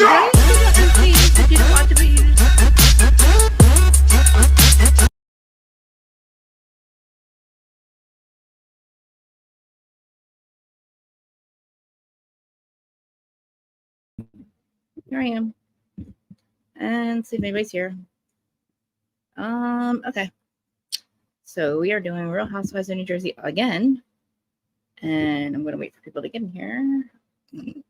Right? You don't want to be. Here I am. And see if anybody's here. Okay. So we are doing Real Housewives of New Jersey again. And I'm gonna wait for people to get in here. Okay.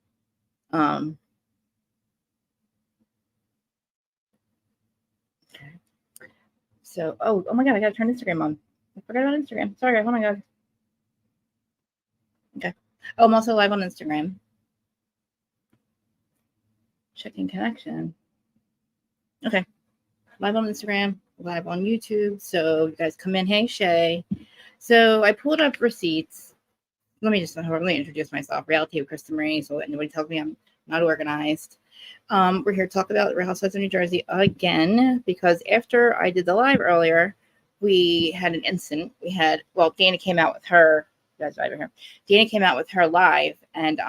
So oh my god, I gotta turn Instagram on. I forgot about Instagram. Sorry, oh my god. Okay. Oh, I'm also live on Instagram. Checking connection. Okay. Live on Instagram, live on YouTube. So you guys come in. Hey, Shay. So I pulled up receipts. Let me introduce myself. Reality of Krista Marie. So that nobody tells me I'm not organized. We're here to talk about Real Housewives of New Jersey again because after I did the live earlier, we had an incident. Dana came out with her. You guys over here. Dana came out with her live and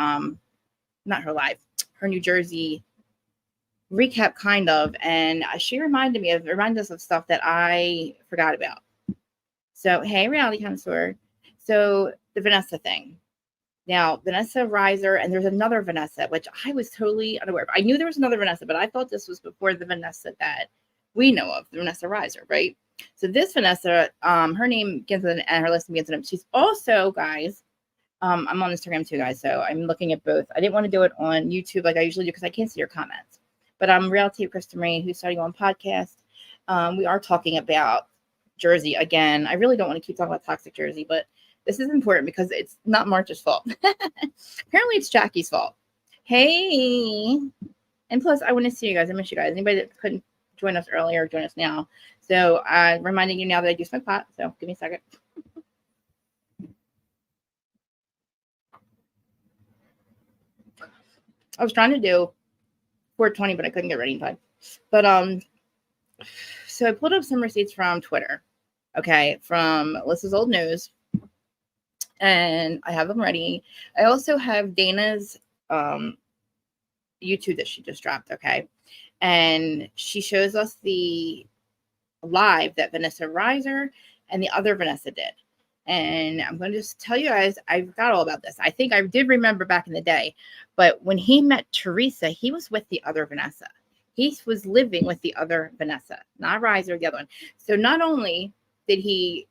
not her live, her New Jersey recap kind of, and she reminded us of stuff that I forgot about. So hey, reality connoisseur. So the Vanessa thing. Now Vanessa Riser, and there's another Vanessa, which I was totally unaware of. I knew there was another Vanessa, but I thought this was before the Vanessa that we know of, the Vanessa Riser, right? So this Vanessa, her name begins with an N, her last name begins with an M. She's also, guys, I'm on Instagram too, guys, so I'm looking at both. I didn't want to do it on YouTube like I usually do because I can't see your comments. But I'm Reality of Krista Marie, who's starting on podcast. We are talking about Jersey again. I really don't want to keep talking about toxic Jersey, but this is important because it's not March's fault. Apparently, it's Jackie's fault. Hey, and plus, I want to see you guys. I miss you guys. Anybody that couldn't join us earlier, join us now. So I'm reminding you now that I do smoke pot. So give me a second. I was trying to do 420, but I couldn't get ready in time. But so I pulled up some receipts from Twitter, okay, from Alyssa's old news, and I have them ready. I also have Dana's YouTube that she just dropped, okay, and she shows us the live that Vanessa Riser and the other Vanessa did. And I'm going to just tell you guys, I forgot all about this. I think I did remember back in the day, but when he met Teresa, he was with the other Vanessa. He was living with the other Vanessa, not Riser, the other one. So not only did he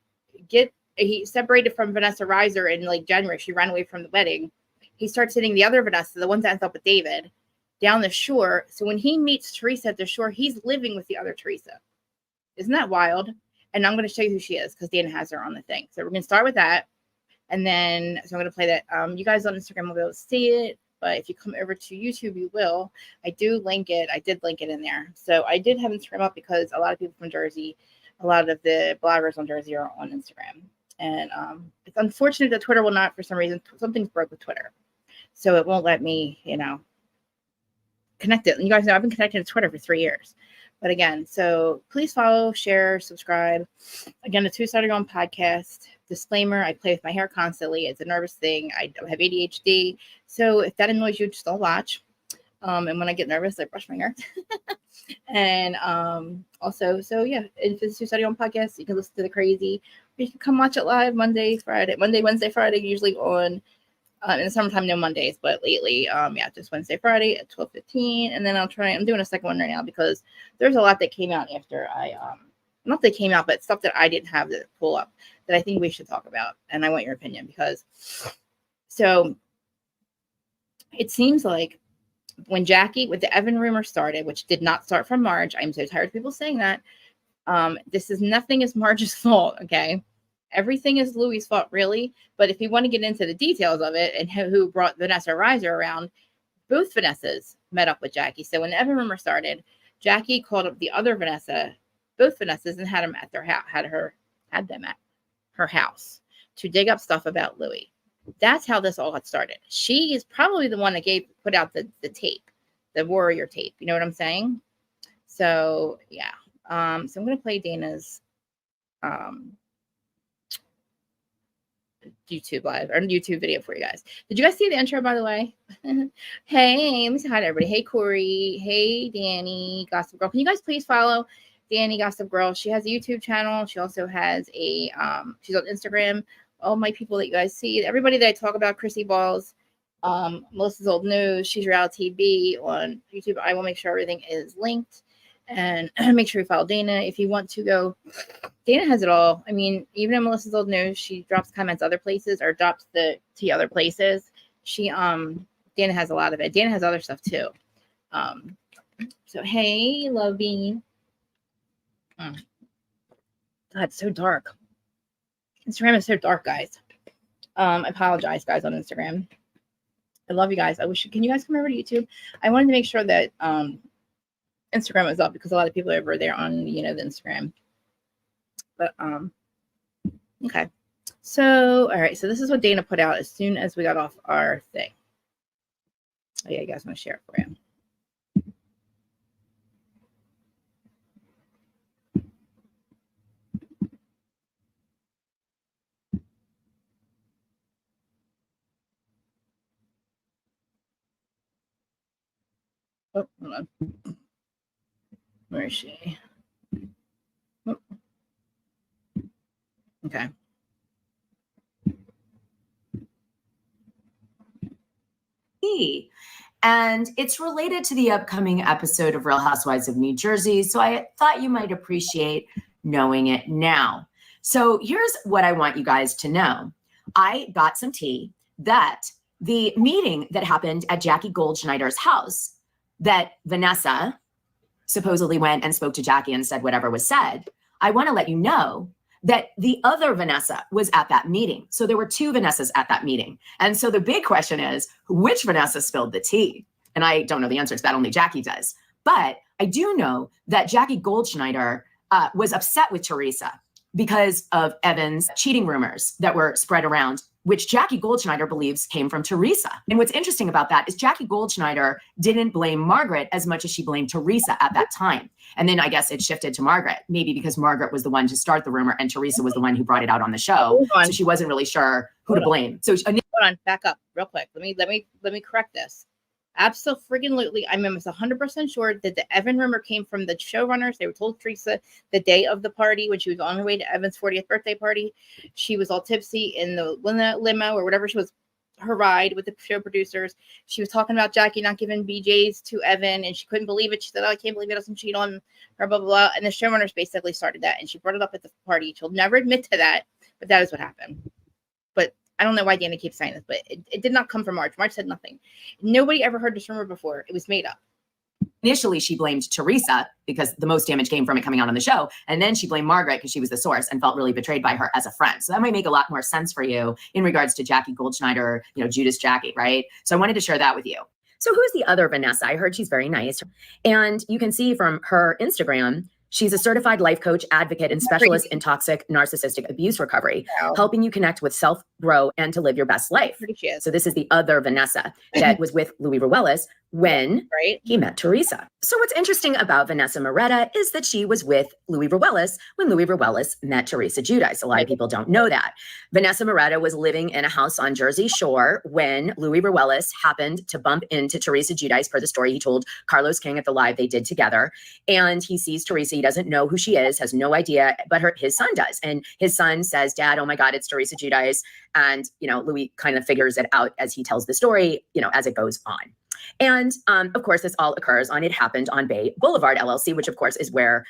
separated from Vanessa Riser in like January, she ran away from the wedding. He starts hitting the other Vanessa, the ones that ends up with David, down the shore. So when he meets Teresa at the shore, he's living with the other Teresa. Isn't that wild? And I'm going to show you who she is because Dana has her on the thing. So we're going to start with that. And then, so I'm going to play that. You guys on Instagram will be able to see it. But if you come over to YouTube, you will. I do link it. I did link it in there. So I did have Instagram up because a lot of people from Jersey, a lot of the bloggers on Jersey are on Instagram. And it's unfortunate that Twitter will not, for some reason, something's broke with Twitter. So it won't let me, connect it. And you guys know I've been connected to Twitter for 3 years. But again, so please follow, share, subscribe. Again, the Two-Sided On podcast. Disclaimer, I play with my hair constantly. It's a nervous thing. I have ADHD. So if that annoys you, just don't watch. And when I get nervous, I brush my hair. And also, so yeah, if it's Two-Sided On podcast, you can listen to the crazy. Or you can come watch it live Monday, Wednesday, Friday, usually on in the summertime, no Mondays, but lately, just Wednesday, Friday at 12:15, and then I'm doing a second one right now because there's a lot that came out after not that came out, but stuff that I didn't have to pull up that I think we should talk about, and I want your opinion because, so, it seems like when Jackie, with the Evan rumor started, which did not start from Marge, I'm so tired of people saying that, nothing is Marge's fault, okay? Everything is Louis' fault, really. But if you want to get into the details of it and who brought Vanessa Riser around, both Vanessas met up with Jackie. So when the Evan rumor started, Jackie called up the other Vanessa, both Vanessas, and had them at their house, had them at her house to dig up stuff about Louis. That's how this all got started. She is probably the one that put out the tape, the warrior tape. You know what I'm saying? So yeah. So I'm gonna play Dana's YouTube live or YouTube video for you guys. Did you guys see the intro, by the way? Hey, let me say hi to everybody. Hey, Corey. Hey, Danny, Gossip Girl. Can you guys please follow Danny, Gossip Girl? She has a YouTube channel. She also has a, she's on Instagram. All my people that you guys see, everybody that I talk about, Chrissy Balls, Melissa's Old News, She's Reality TV on YouTube. I will make sure everything is linked. And make sure you follow Dana if you want to go. Dana has it all. I mean, even in Melissa's Old News, she drops comments other places or drops the tea other places. She Dana has a lot of it. Dana has other stuff too. So hey, Lovey. God, it's so dark. Instagram is so dark, guys. I apologize, guys, on Instagram. I love you guys. I wish, can you guys come over to YouTube? I wanted to make sure that Instagram was up because a lot of people are over there on, you know, the Instagram. But okay. So all right, so this is what Dana put out as soon as we got off our thing. Oh yeah, you guys want to share it for you. Oh, hold on. Where is she? Oh. Okay. And it's related to the upcoming episode of Real Housewives of New Jersey. So I thought you might appreciate knowing it now. So here's what I want you guys to know. I got some tea that the meeting that happened at Jackie Goldschneider's house, that Vanessa supposedly went and spoke to Jackie and said whatever was said, I want to let you know that the other Vanessa was at that meeting. So there were two Vanessas at that meeting. And so the big question is, which Vanessa spilled the tea? And I don't know the answer to that, only Jackie does. But I do know that Jackie Goldschneider was upset with Teresa because of Evan's cheating rumors that were spread around, which Jackie Goldschneider believes came from Teresa. And what's interesting about that is Jackie Goldschneider didn't blame Margaret as much as she blamed Teresa at that time. And then I guess it shifted to Margaret, maybe because Margaret was the one to start the rumor and Teresa was the one who brought it out on the show. So she wasn't really sure who to blame. So hold on, back up real quick. Let me correct this. Absolutely, I'm almost 100% sure that the Evan rumor came from the showrunners. They were told Teresa the day of the party when she was on her way to Evan's 40th birthday party. She was all tipsy in the limo or whatever. She was her ride with the show producers. She was talking about Jackie not giving BJs to Evan, and she couldn't believe it. She said, "Oh, I can't believe he doesn't cheat on her." Blah blah blah. And the showrunners basically started that, and she brought it up at the party. She'll never admit to that, but that is what happened. But I don't know why Dana keeps saying this, but it did not come from Marge. Marge said nothing. Nobody ever heard this rumor before. It was made up. Initially, she blamed Teresa because the most damage came from it coming out on the show. And then she blamed Margaret because she was the source and felt really betrayed by her as a friend. So that might make a lot more sense for you in regards to Jackie Goldschneider, you know, Judas Jackie, right? So I wanted to share that with you. So who's the other Vanessa? I heard she's very nice. And you can see from her Instagram, she's a certified life coach, advocate, and specialist in toxic narcissistic abuse recovery, helping you connect with self, grow, and to live your best life. So this is the other Vanessa that was with Louis Ruelas when he met Teresa. So what's interesting about Vanessa Moretta is that she was with Louis Ruelas when Louis Ruelas met Teresa Giudice. A lot of people don't know that. Vanessa Moretta was living in a house on Jersey Shore when Louis Ruelas happened to bump into Teresa Giudice, per the story he told Carlos King at the live they did together. And he sees Teresa. He doesn't know who she is, has no idea, but his son does. And his son says, "Dad, oh my God, it's Teresa Giudice." And, you know, Louis kind of figures it out as he tells the story, you know, as it goes on. And of course, this all occurs on It Happened on Bay Boulevard, LLC, which of course is where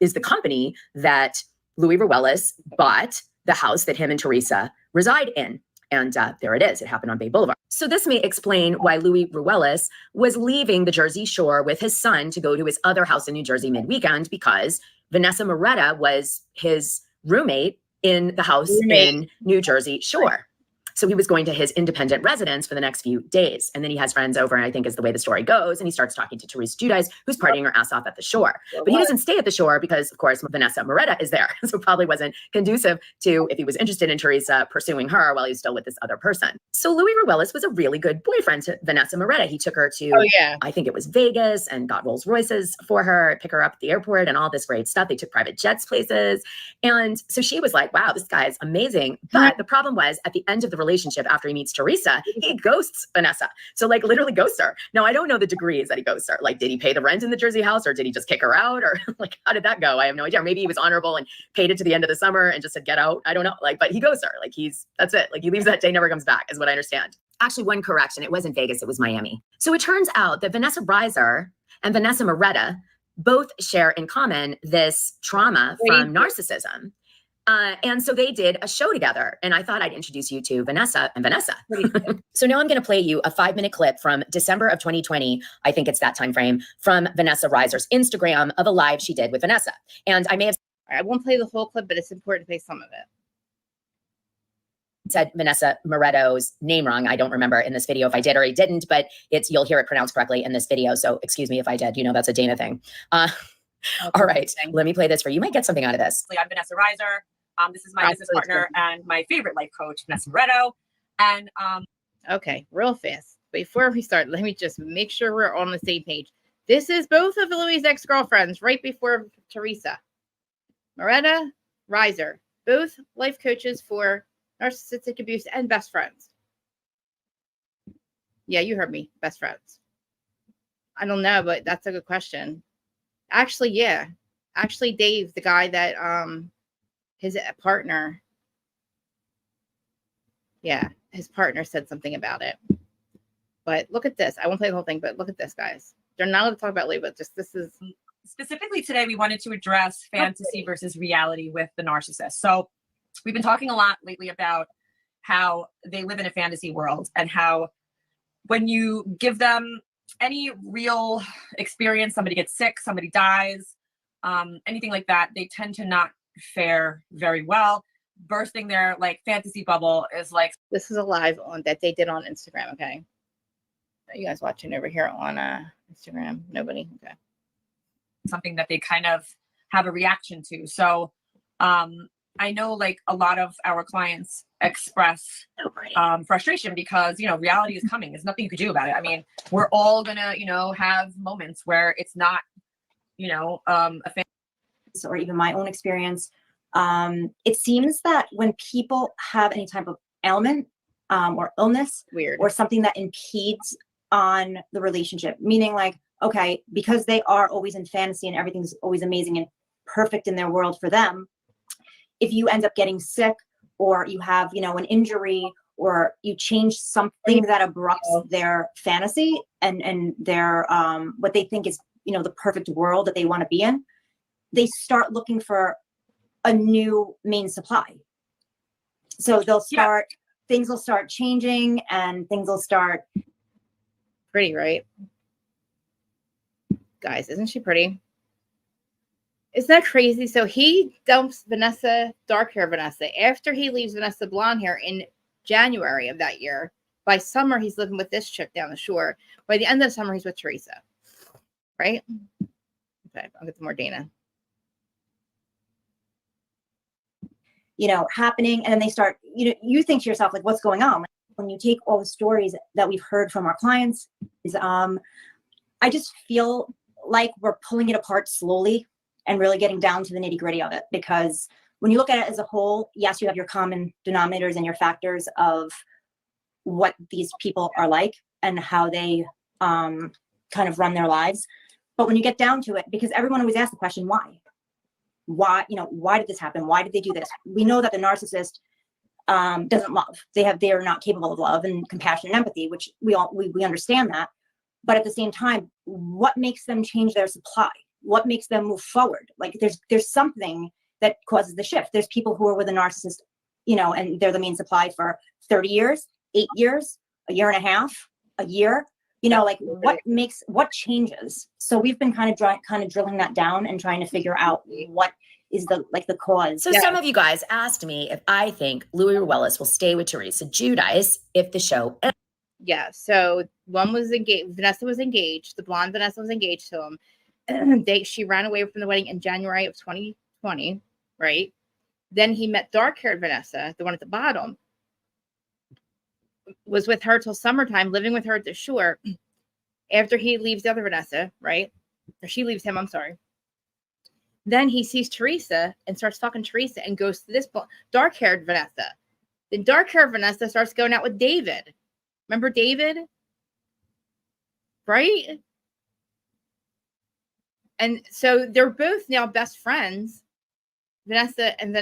is the company that Louis Ruelas bought the house that him and Teresa reside in. And there it is. It happened on Bay Boulevard. So this may explain why Louis Ruelas was leaving the Jersey Shore with his son to go to his other house in New Jersey mid-weekend, because Vanessa Moretta was his roommate in the house in New Jersey Shore. So he was going to his independent residence for the next few days. And then he has friends over, and I think is the way the story goes. And he starts talking to Teresa Giudice, who's partying her ass off at the shore. But he doesn't stay at the shore because, of course, Vanessa Moretta is there. So probably wasn't conducive to, if he was interested in Teresa, pursuing her while he's still with this other person. So Louis Ruelas was a really good boyfriend to Vanessa Moretta. He took her to, I think it was Vegas, and got Rolls Royces for her, pick her up at the airport and all this great stuff. They took private jets places. And so she was like, wow, this guy is amazing. But the problem was at the end of the relationship, after he meets Teresa, he ghosts Vanessa. So like literally ghosts her. Now, I don't know the degrees that he ghosts her. Like, did he pay the rent in the Jersey house, or did he just kick her out? Or like, how did that go? I have no idea. Or maybe he was honorable and paid it to the end of the summer and just said, get out. I don't know. Like, but he ghosts her. Like that's it. Like he leaves that day, never comes back, is what I understand. Actually, one correction. It wasn't Vegas. It was Miami. So it turns out that Vanessa Reiser and Vanessa Moretta both share in common this trauma from narcissism. And so they did a show together, and I thought I'd introduce you to Vanessa and Vanessa. So now I'm going to play you a 5-minute clip from December of 2020. I think it's that time frame, from Vanessa Reiser's Instagram of a live she did with Vanessa. And I may have I won't play the whole clip, but it's important to play some of it. Said Vanessa Moretto's name wrong. I don't remember in this video if I did or I didn't, but you'll hear it pronounced correctly in this video. So excuse me if I did. You know, that's a Dana thing. All right, let me play this for you. You might get something out of this. I'm Vanessa Reiser. This is my business partner and my favorite life coach, Vanessa Moretto. And okay, real fast. Before we start, let me just make sure we're on the same page. This is both of Louis' ex-girlfriends right before Teresa. Moretta, Reiser, both life coaches for narcissistic abuse and best friends. Yeah, you heard me. Best friends. I don't know, but that's a good question. Actually, yeah. Actually, Dave, the guy that his partner, his partner said something about it. But look at this. I won't play the whole thing, but look at this, guys. They're not allowed to talk about Lee, but just this is. Specifically today, we wanted to address fantasy versus reality with the narcissist. So we've been talking a lot lately about how they live in a fantasy world, and how when you give them any real experience, somebody gets sick, somebody dies, anything like that, they tend to not fare very well. Bursting their like fantasy bubble is like, this is a live on that they did on Instagram. Okay, are you guys watching over here on Instagram? Nobody. Okay, something that they kind of have a reaction to. So I know like a lot of our clients express frustration because, you know, reality is coming. There's nothing you could do about it. I mean, we're all gonna, you know, have moments where it's not, you know, a or even my own experience. It seems that when people have any type of ailment or illness or something that impedes on the relationship, meaning like, okay, because they are always in fantasy and everything's always amazing and perfect in their world for them, if you end up getting sick or you have, you know, an injury or you change something that abrupts their fantasy and their what they think is, you know, the perfect world that they want to be in, they start looking for a new main supply. So they'll start, things will start changing and things will start. Pretty, right? Guys, isn't she pretty? Isn't that crazy? So he dumps Vanessa, dark hair Vanessa, after he leaves Vanessa blonde hair in January of that year. By summer, he's living with this chick down the shore. By the end of the summer, he's with Teresa. Right? Okay, I'll get some more Dana. You know, happening, and then they start, you know, you think to yourself, like, what's going on? Like, when you take all the stories that we've heard from our clients, is I just feel like we're pulling it apart slowly and really getting down to the nitty gritty of it. Because when you look at it as a whole, yes, you have your common denominators and your factors of what these people are like and how they kind of run their lives. But when you get down to it, because everyone always asks the question, why, you know, why did this happen? Why did they do this? We know that the narcissist doesn't love. They are not capable of love and compassion and empathy, which we understand that. But at the same time, what makes them change their supply? What makes them move forward? Like there's something that causes the shift. There's people who are with a narcissist, you know, and they're the main supply for 30 years, 8 years, a year and a half, a year, you know, like what changes? So we've been kind of drilling that down and trying to figure out what is the cause. So some of you guys asked me if I think Louis Ruelas will stay with Teresa Giudice if the show ends. Yeah. So one was engaged. Vanessa was engaged. The blonde Vanessa was engaged to him. She ran away from the wedding in January of 2020, right? Then he met dark-haired Vanessa, the one at the bottom, was with her till summertime, living with her at the shore. After he leaves the other Vanessa, right? Or she leaves him, I'm sorry. Then he sees Teresa and starts fucking Teresa and goes to this dark-haired Vanessa. Then dark-haired Vanessa starts going out with David. Remember David? Right? And so they're both now best friends, Vanessa, and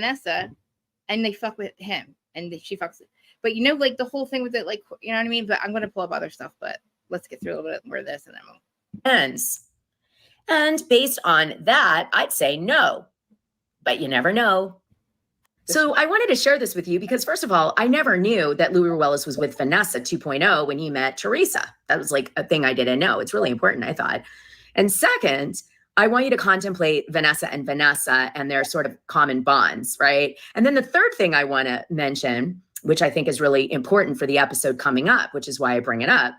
they fuck with him. And she fucks it. But you know, like the whole thing with it, like, you know what I mean? But I'm going to pull up other stuff, but let's get through a little bit more of this and then we'll ends. And based on that, I'd say no, but you never know. So I wanted to share this with you because, first of all, I never knew that Louis Ruelas was with Vanessa 2.0 when he met Teresa. That was like a thing I didn't know. It's really important, I thought. And second, I want you to contemplate Vanessa and their sort of common bonds, right? And then the third thing I want to mention, which I think is really important for the episode coming up, which is why I bring it up,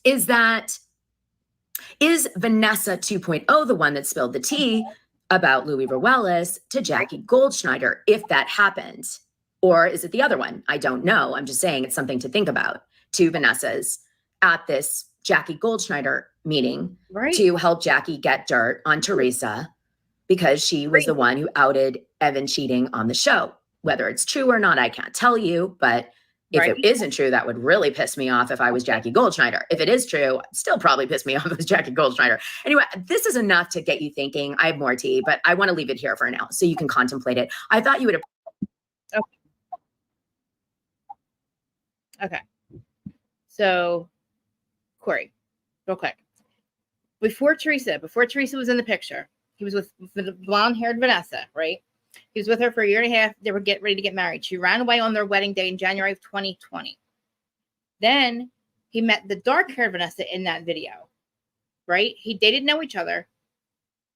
is Vanessa 2.0 the one that spilled the tea about Louis Ruelas to Jackie Goldschneider, if that happened? Or is it the other one? I don't know. I'm just saying it's something to think about. Two Vanessas at this Jackie Goldschneider meeting to help Jackie get dirt on Teresa because she was the one who outed Evan cheating on the show. Whether it's true or not, I can't tell you, but if it isn't true, that would really piss me off if I was Jackie Goldschneider. If it is true, still probably piss me off if it was Jackie Goldschneider. Anyway, this is enough to get you thinking. I have more tea, but I want to leave it here for now so you can contemplate it. I thought you would have. Okay. So, Corey, real quick. Before Teresa was in the picture, he was with the blonde-haired Vanessa, right? He was with her for a year and a half. They were getting ready to get married. She ran away on their wedding day in January of 2020. Then he met the dark-haired Vanessa in that video, right? They didn't know each other.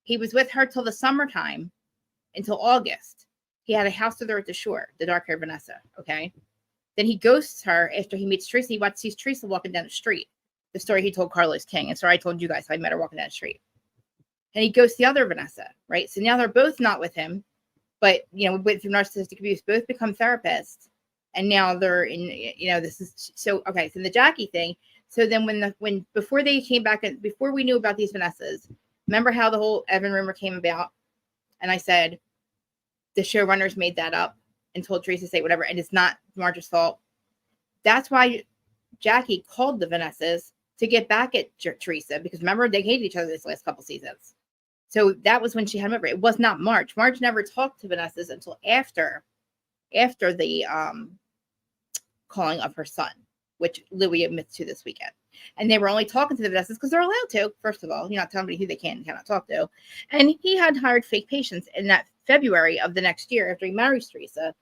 He was with her till the summertime, until August. He had a house with her at the shore, the dark-haired Vanessa, okay? Then he ghosts her after he meets Teresa. He sees Teresa walking down the street. The story he told Carlos King. And sorry, I told you guys I met her walking down the street. And he ghosts the other Vanessa, right? So now they're both not with him. But, you know, with narcissistic abuse, both become therapists. And now they're in, you know, this is so, okay. So the Jackie thing. So then before they came back, before we knew about these Vanessas, remember how the whole Evan rumor came about? And I said, the showrunners made that up and told Teresa to say whatever. And it's not Marge's fault. That's why Jackie called the Vanessas to get back at Teresa. Because remember, they hated each other this last couple seasons. So that was when she had remember. It was not Marge. Marge never talked to Vanessa's until after the calling of her son, which Louis admits to this weekend. And they were only talking to the Vanessas because they're allowed to. First of all, you're not telling me who they can and cannot talk to. And he had hired fake patients in that February of the next year after he marries Teresa.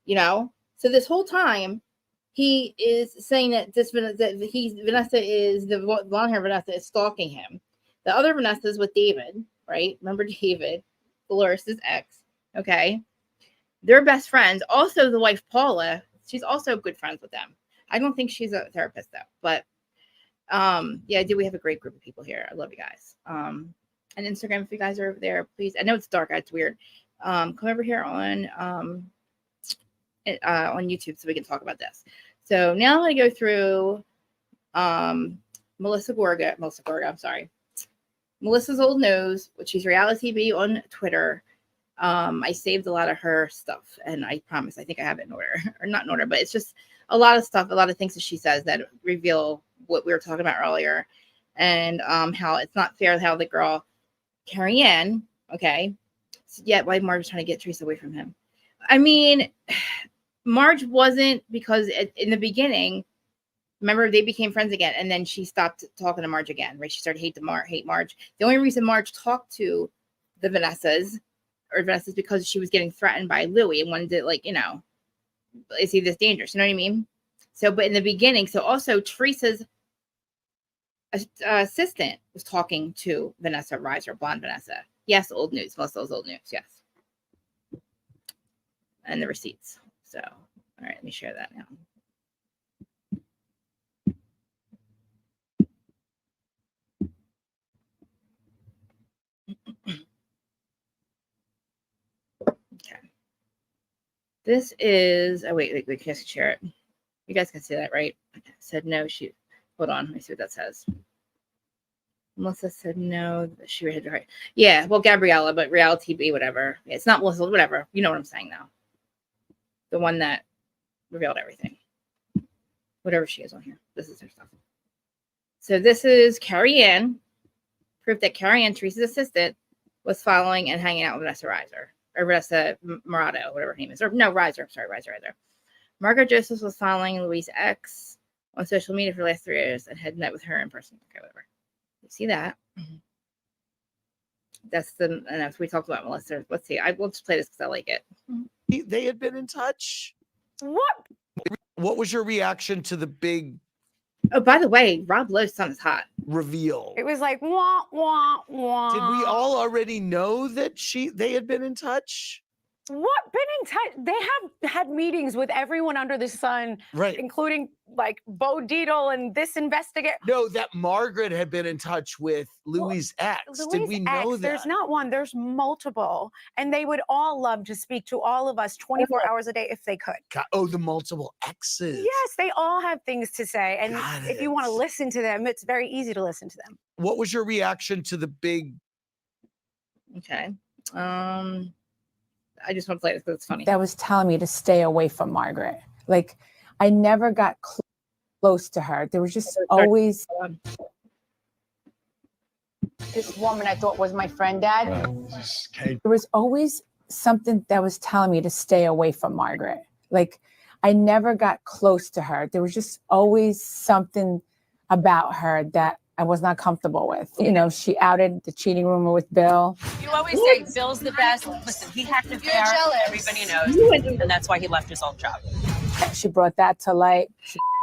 You know, so this whole time he is saying that Vanessa is the blonde hair Vanessa is stalking him. The other Vanessa's with David, right? Remember David, Dolores' ex. Okay. They're best friends. Also, the wife, Paula, she's also good friends with them. I don't think she's a therapist, though. But, yeah, we have a great group of people here. I love you guys. And Instagram, if you guys are over there, please. I know it's dark. It's weird. Come over here on YouTube so we can talk about this. So now I'm going to go through Melissa Gorga, I'm sorry. Melissa's Old Nose, which is reality TV on Twitter. I saved a lot of her stuff, and I promise I think I have it in order, or not in order, but it's just a lot of stuff, a lot of things that she says that reveal what we were talking about earlier, and how it's not fair how the girl Carrie Ann, okay, so yet why Marge was trying to get Teresa away from him. I mean, Marge wasn't, because in the beginning, remember, they became friends again, and then she stopped talking to Marge again, right? She started hate Marge. The only reason Marge talked to the Vanessas because she was getting threatened by Louis and wanted to, like, you know, is he this dangerous? You know what I mean? So, but in the beginning, so also Teresa's assistant was talking to Vanessa Reiser, blonde Vanessa. Yes, old news. Most of those old news, yes. and the receipts. So, all right, let me share that now. Okay. This is, oh, wait, we can share it. You guys can see that, right? Okay. Said no, she, hold on, let me see what that says. Melissa said no, she had to write. Yeah, well, Gabriella, but Reality TV, whatever. It's not Melissa, whatever. You know what I'm saying now. The one that revealed everything. Whatever she is on here. This is her stuff. So this is Carrie Ann. Proof that Carrie Ann, Teresa's assistant, was following and hanging out with Vanessa Reiser. Or Vanessa Morado, whatever her name is. Or no, Reiser. I'm sorry, Reiser. Margaret Joseph was following Louise X on social media for the last 3 years and had met with her in person. Okay, whatever. You see that? That's the, and as we talked about Melissa. Let's see. We'll just play this because I like it. They had been in touch. What was your reaction to the big Oh, by the way, Rob Lowe's son is hot. reveal? It was like wah wah wah. Did we all already know that they had been in touch? What been in touch? They have had meetings with everyone under the sun, Right. including like Bo Dietl and this investigator. No, that Margaret had been in touch with Louise X. Did we know that? There's not one, there's multiple. And they would all love to speak to all of us 24 hours a day if they could. Oh, the multiple X's. Yes, they all have things to say. And Got if you want to it. listen to them, it's very easy to listen to them. What was your reaction to the big? Okay. I just want to play this because it's funny. That was telling me to stay away from Margaret. Like, I never got close to her. There was just always this woman I thought was my friend, Dad. There was always something that was telling me to stay away from Margaret. Like, I never got close to her. There was just always something about her that I was not comfortable with. You know, she outed the cheating rumor with Bill. You always say Bill's the best. Listen, he had an affair. Everybody knows. And that's why he left his old job. She brought that to light.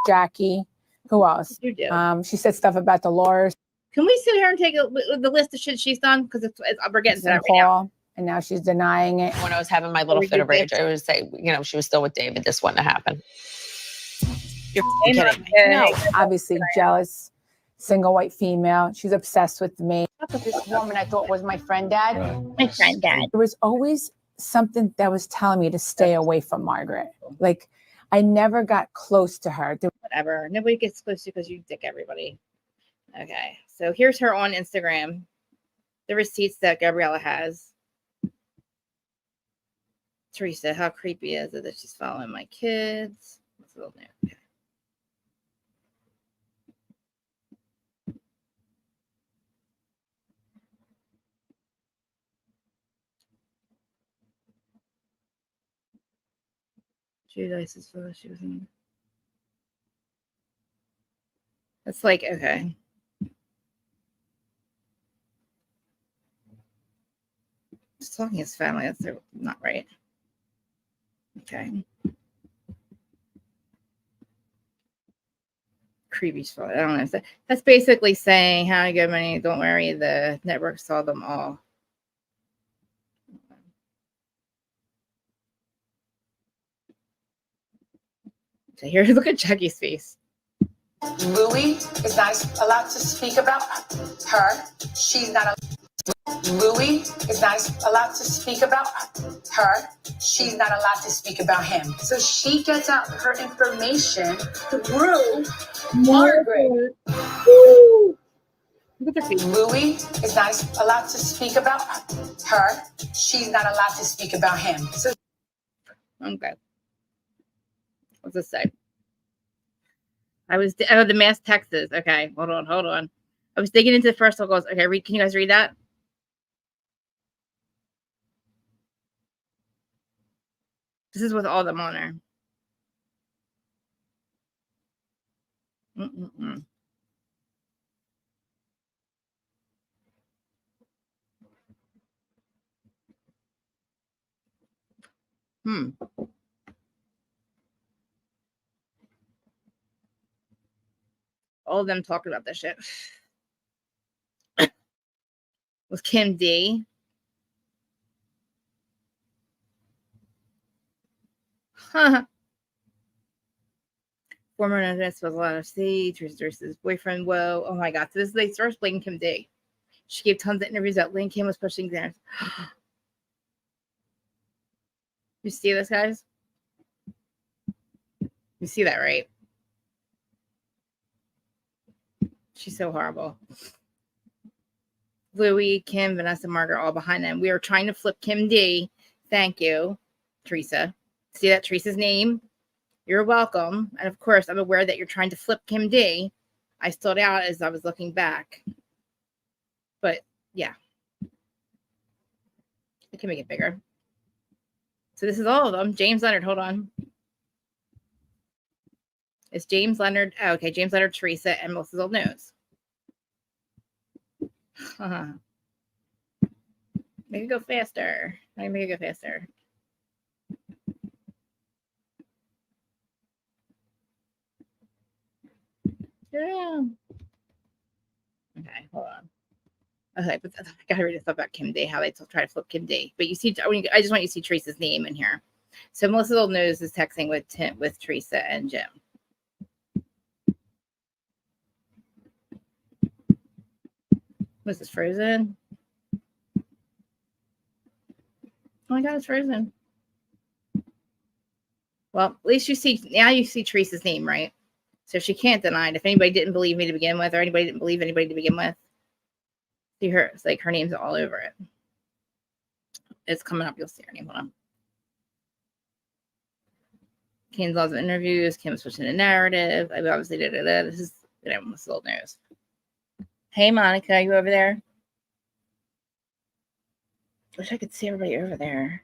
Jackie. Who else? You do. She said stuff about the lawyers. Can we sit here and take the list of shit she's done? Because we're getting to that right now. And now she's denying it. When I was having my little fit of rage, I would say, you know, she was still with David. This wouldn't have happened. You're kidding me. No, obviously jealous, single white female. She's obsessed with me. This woman I thought was my friend, Dad. My friend, Dad. There was always something that was telling me to stay away from Margaret. Like, I never got close to her. Whatever. Nobody gets close to you because you dick everybody. Okay. So here's her on Instagram. The receipts that Gabriella has. Teresa, how creepy is it that she's following my kids? What's a little new? Okay. Judice is full. She was in. It's like, okay. Just talking as family, that's not right. Okay. Creepy spot. I don't know. That's basically saying, how to get money, don't worry, the network saw them all. So here, look at Jackie's face. Louis is not allowed to speak about her. She's not allowed. Louis is not allowed to speak about her. She's not allowed to speak about him. So she gets out her information through Margaret. Look at their face. Louis is not allowed to speak about her. She's not allowed to speak about him. So Okay. What's this say? The mass Texas. Okay, hold on. I was digging into the first articles. Okay, can you guys read that? This is with all them on there. All of them talking about this shit. With Kim D. Former Vanessas was allowed to see Teresa's boyfriend. Whoa. Oh my God. So this is they starts blaming Kim D. She gave tons of interviews that Lynn Kim was pushing exams. You see this, guys? You see that, right? She's so horrible. Louis, Kim, Vanessa, Margaret, all behind them. We are trying to flip Kim D. Thank you, Teresa. See that Teresa's name? You're welcome. And of course, I'm aware that you're trying to flip Kim D. I stood out as I was looking back. But yeah. I can make it bigger. So this is all of them. James Leonard, hold on. It's James Leonard. Oh, okay, James Leonard, Teresa, and Melissa's old nose. Make it go faster. I make it go faster. Yeah. Okay, hold on. Okay, but I gotta read this stuff about Kim D. How they try to flip Kim D. But you see, I just want you to see Teresa's name in here. So Melissa's old nose is texting with Teresa and Jim. Was this frozen? Oh my God, it's frozen. Well, at least you see Teresa's name, right? So she can't deny it. If anybody didn't believe me to begin with, or anybody didn't believe anybody to begin with, see her. It's like her name's all over it. It's coming up. You'll see her name. Hold on. Kane's lots of interviews. Kim switching the narrative. I obviously did it. This is Melissa's old nose. Hey, Monica, are you over there? Wish I could see everybody over there.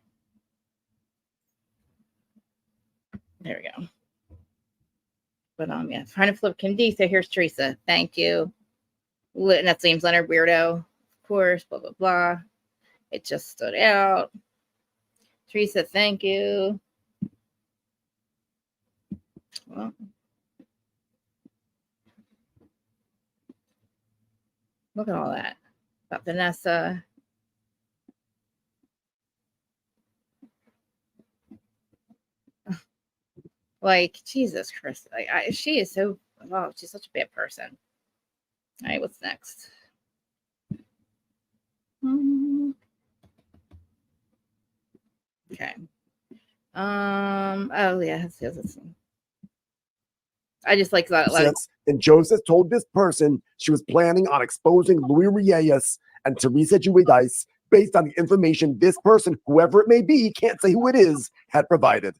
There we go. But yeah, trying to flip Kim D. So here's Teresa. Thank you. And that's James Leonard, weirdo. Of course, blah, blah, blah. It just stood out. Teresa, thank you. Well, look at all that. About Vanessa. Like, Jesus Christ. She is so, oh, she's such a bad person. All right, what's next? Okay. Oh, yeah. Let's see. I just like that. And Joseph told this person she was planning on exposing Louis Reyes and Teresa Giudice based on the information this person, whoever it may be, can't say who it is, had provided.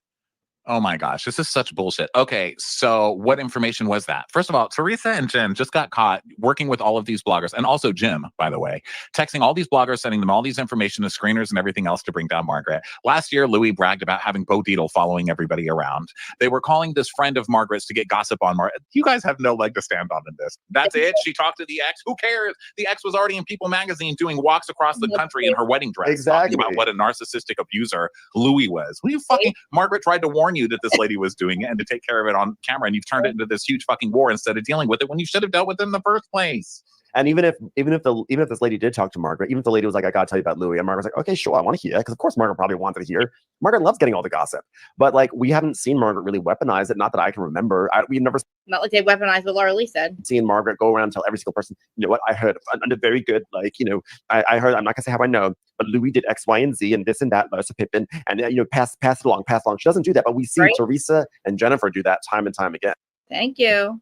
Oh my gosh, this is such bullshit. Okay, so what information was that? First of all, Teresa and Jim just got caught working with all of these bloggers, and also Jim, by the way, texting all these bloggers, sending them all these information to screeners and everything else to bring down Margaret. Last year, Louis bragged about having Bo Dietl following everybody around. They were calling this friend of Margaret's to get gossip on Margaret. You guys have no leg to stand on in this. That's it. She talked to the ex. Who cares? The ex was already in People magazine doing walks across the country in her wedding dress, talking about what a narcissistic abuser Louis was. What are you fucking? Margaret tried to warn you that this lady was doing it and to take care of it on camera, and you've turned it into this huge fucking war instead of dealing with it when you should have dealt with it in the first place. And even if this lady did talk to Margaret, even if the lady was like, I gotta tell you about Louis, and Margaret's like, okay, sure, I want to hear, because of course Margaret probably wanted to hear. Margaret loves getting all the gossip, but like we haven't seen Margaret really weaponize it. Not that I can remember. We've never not like they weaponized what Laura Lee said. Seen Margaret go around and tell every single person, you know what, I heard under very good, like, you know, I heard, I'm not gonna say how I know, but Louis did X, Y, and Z, and this and that, Larsa Pippen, and you know, pass it along. She doesn't do that, but we see Teresa and Jennifer do that time and time again. Thank you.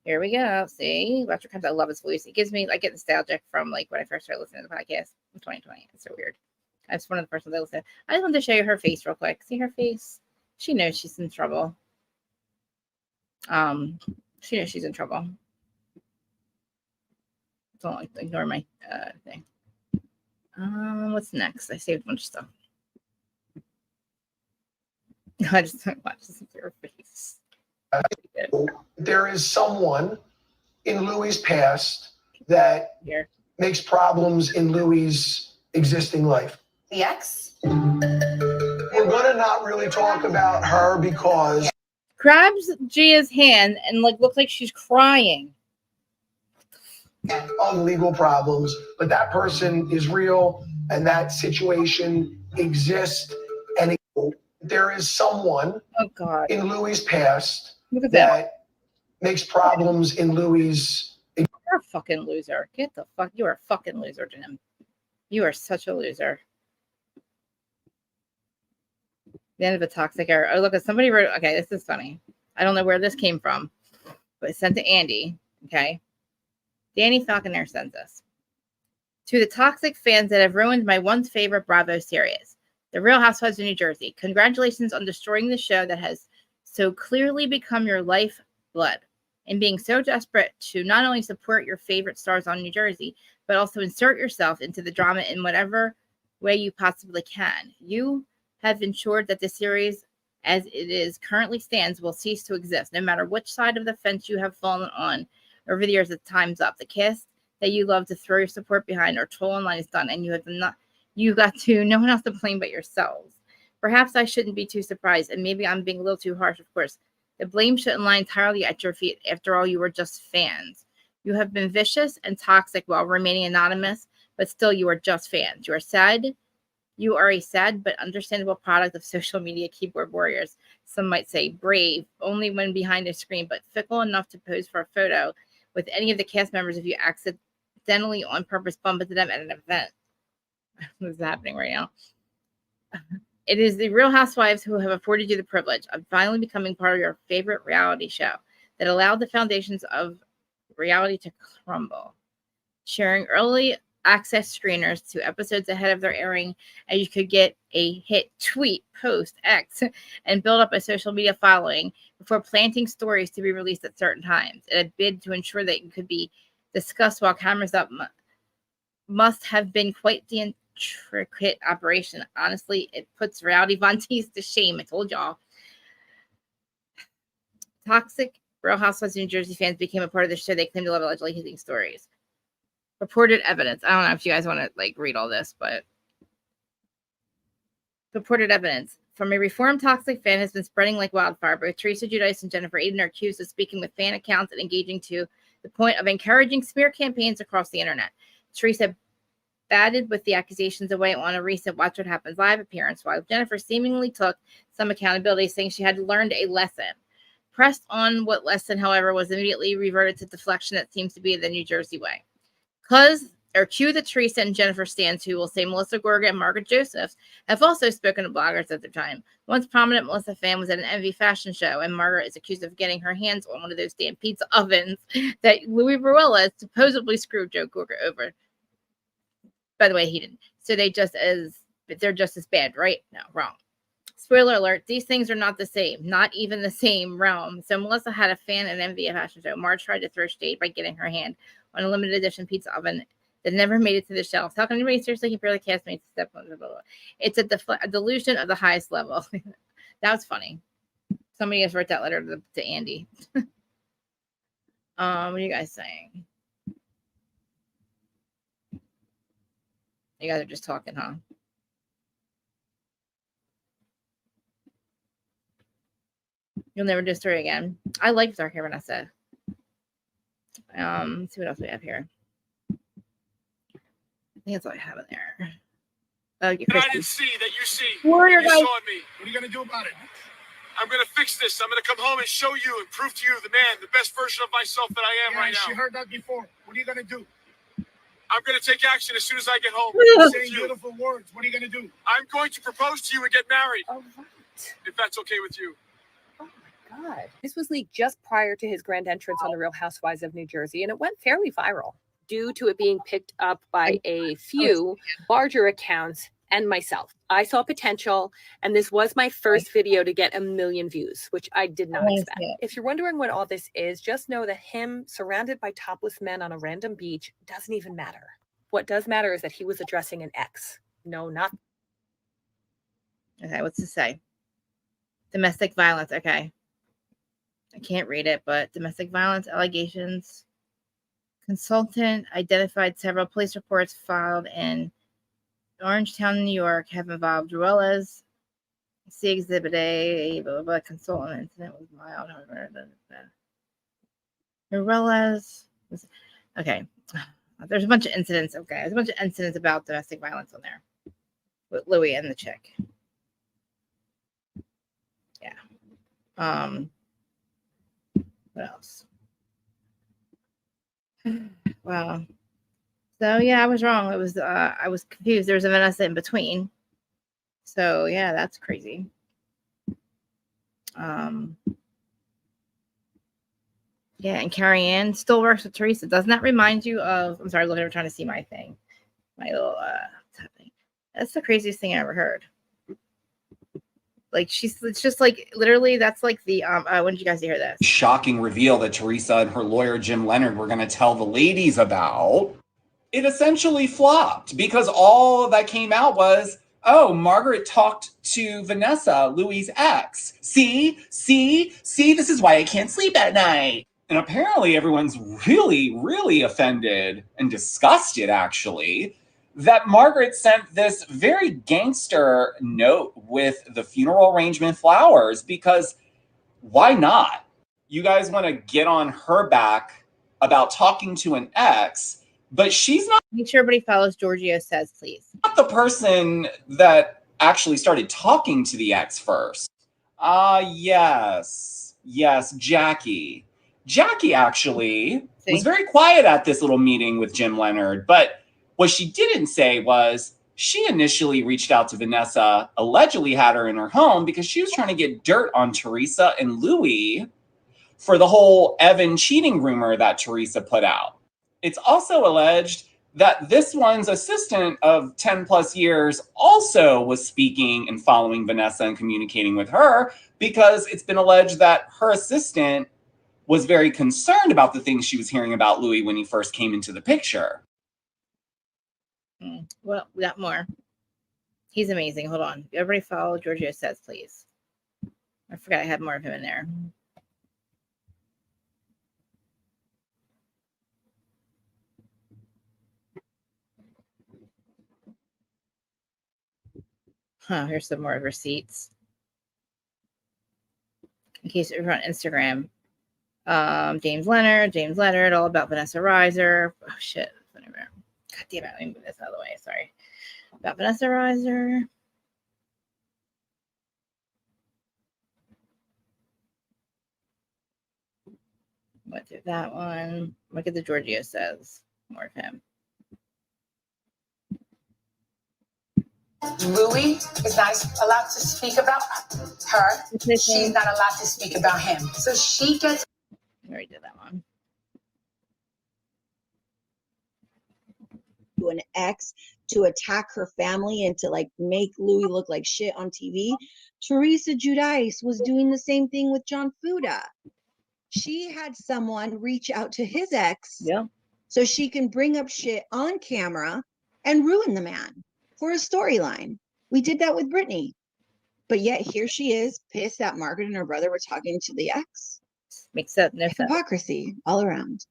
Here we go. See, Lester comes. I love his voice. It gives me, I get nostalgic from like when I first started listening to the podcast in 2020. It's so weird. That's one of the first ones I listened to. I just wanted to show you her face real quick. See her face? She knows she's in trouble. She knows she's in trouble. Don't ignore my thing. What's next? I saved a bunch of stuff. I just watch this with her face. There is someone in Louis' past that makes problems in Louis' existing life. The ex? We're gonna not really talk about her because grabs Gia's hand and like looks like she's crying. Of legal problems, but that person is real and that situation exists, and there is someone Oh God. in Louis' past Look at that. that makes problems in Louis'. You're a fucking loser. Get the fuck. You are a fucking loser, Jim. You are such a loser. The end of a toxic era. Oh, look, somebody wrote. Okay, this is funny. I don't know where this came from, but it's sent to Andy. Okay. Danny Falconer sends this. To the toxic fans that have ruined my once favorite Bravo series, The Real Housewives of New Jersey. Congratulations on destroying the show that has so clearly become your lifeblood and being so desperate to not only support your favorite stars on New Jersey, but also insert yourself into the drama in whatever way you possibly can. You have ensured that the series, as it is currently stands, will cease to exist, no matter which side of the fence you have fallen on over the years. The time's up. The cast that you love to throw your support behind or troll online is done, and you got to no one else to blame but yourselves. Perhaps I shouldn't be too surprised, and maybe I'm being a little too harsh, of course. The blame shouldn't lie entirely at your feet. After all, you were just fans. You have been vicious and toxic while remaining anonymous, but still you are just fans. You are sad. You are a sad but understandable product of social media keyboard warriors. Some might say brave, only when behind a screen, but fickle enough to pose for a photo with any of the cast members if you accidentally on purpose bump into them at an event. This is happening right now. It is the Real Housewives who have afforded you the privilege of finally becoming part of your favorite reality show that allowed the foundations of reality to crumble. Sharing early access screeners to episodes ahead of their airing, and you could get a hit tweet, post, X, and build up a social media following before planting stories to be released at certain times. In a bid to ensure that it could be discussed while cameras up must have been quite the intricate operation. Honestly, it puts reality Vontae's to shame. I told y'all. Toxic Real Housewives of New Jersey fans became a part of the show they claimed to love, allegedly hitting stories. Reported evidence. I don't know if you guys want to read all this, but reported evidence from a reformed toxic fan has been spreading like wildfire. Both Teresa Giudice and Jennifer Aiden are accused of speaking with fan accounts and engaging to the point of encouraging smear campaigns across the internet. Teresa batted with the accusations away on a recent Watch What Happens Live appearance, while Jennifer seemingly took some accountability, saying she had learned a lesson. Pressed on what lesson, however, was immediately reverted to deflection that seems to be the New Jersey way. Cue the Teresa and Jennifer stands, who will say Melissa Gorga and Margaret Josephs have also spoken to bloggers at the time. Once prominent Melissa fan was at an Envy fashion show, and Margaret is accused of getting her hands on one of those damn pizza ovens that Louis Baruella supposedly screwed Joe Gorga over. By the way, he didn't. So they're just as bad, right? No, wrong. Spoiler alert, these things are not the same, not even the same realm. So Melissa had a fan at Envy fashion show. Marge tried to throw shade by getting her hand on a limited edition pizza oven that never made it to the shelves. How can anybody seriously compare the castmates to step on blah, blah, blah. It's a delusion of the highest level. That was funny. Somebody has wrote that letter to Andy. What are you guys saying? You guys are just talking, huh? You'll never do a story again. I like Dark Hair Vanessa. Let's see what else we have here. I think that's all I have in there. I didn't see that you see. Warrior you guys. saw me. What are you gonna do about it? I'm gonna fix this. I'm gonna come home and show you and prove to you the man, the best version of myself that I am right now. She heard that before. What are you gonna do? I'm gonna take action as soon as I get home. Saying beautiful words. What are you gonna do? I'm going to propose to you and get married. Oh, what? If that's okay with you. God. This was leaked just prior to his grand entrance on The Real Housewives of New Jersey, and it went fairly viral due to it being picked up by a few larger accounts and myself. I saw potential, and this was my first video to get 1 million views, which I did not expect. If you're wondering what all this is, just know that him surrounded by topless men on a random beach doesn't even matter. What does matter is that he was addressing an ex. No, not. Okay, what's this say? Domestic violence. Okay. I can't read it, but domestic violence allegations. Consultant identified several police reports filed in Orangetown, New York, have involved Ruella's. See Exhibit A, blah, blah, blah. Consultant incident was mild. Ruella's. Okay. There's a bunch of incidents. Okay. There's a bunch of incidents about domestic violence on there with Louis and the chick. What else? Wow. So yeah, I was wrong. It was I was confused. There's a Vanessa in between. So yeah, that's crazy. Yeah, and Carrie Ann still works with Teresa. Doesn't that remind you of? I'm sorry, look, I'm trying to see my thing, my little thing. That's the craziest thing I ever heard. Like it's just like literally. That's like the when did you guys hear this? Shocking reveal that Teresa and her lawyer Jim Leonard were going to tell the ladies about. It essentially flopped because all that came out was, oh, Margaret talked to Vanessa, Louis' ex. See, this is why I can't sleep at night. And apparently everyone's really, really offended and disgusted, actually, that Margaret sent this very gangster note with the funeral arrangement flowers, because why not? You guys want to get on her back about talking to an ex, but she's not. Make sure everybody follows Giorgio Says, please. Not the person that actually started talking to the ex first. Yes, Jackie. Jackie actually was very quiet at this little meeting with Jim Leonard, but what she didn't say was she initially reached out to Vanessa, allegedly had her in her home because she was trying to get dirt on Teresa and Louis for the whole Evan cheating rumor that Teresa put out. It's also alleged that this one's assistant of 10 plus years also was speaking and following Vanessa and communicating with her, because it's been alleged that her assistant was very concerned about the things she was hearing about Louis when he first came into the picture. Well, we got more. He's amazing. Hold on. Everybody follow Giorgio Says, please. I forgot I had more of him in there. Here's some more receipts. In case you're on Instagram. James Leonard, all about Vanessa Reiser. Oh shit. God damn it. Let me move this out of the way. Sorry. About Vanessa Reiser. Went through that one. Look at the Giorgio Says. More of him. Louis is not allowed to speak about her. She's not allowed to speak about him. So she gets. I already did that one. To an ex to attack her family and to like make Louis look like shit on TV. Teresa Giudice was doing the same thing with John Fuda. She had someone reach out to his ex so she can bring up shit on camera and ruin the man for a storyline. We did that with Brittany. But yet here she is pissed that Margaret and her brother were talking to the ex. Makes sense. No hypocrisy all around.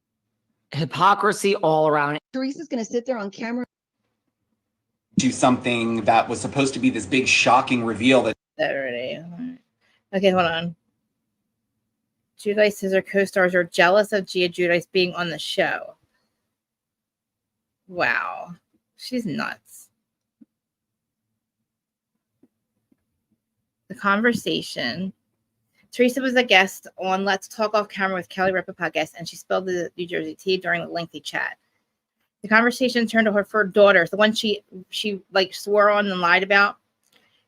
Hypocrisy all around. Teresa's going to sit there on camera. Do something that was supposed to be this big shocking reveal that. Already. Okay, hold on. Giudice says her co-stars are jealous of Gia Giudice being on the show. Wow. She's nuts. The conversation. Teresa was a guest on Let's Talk Off Camera with Kelly Ripa podcast, and she spilled the New Jersey tea during a lengthy chat. The conversation turned to her four daughters, the one she like swore on and lied about,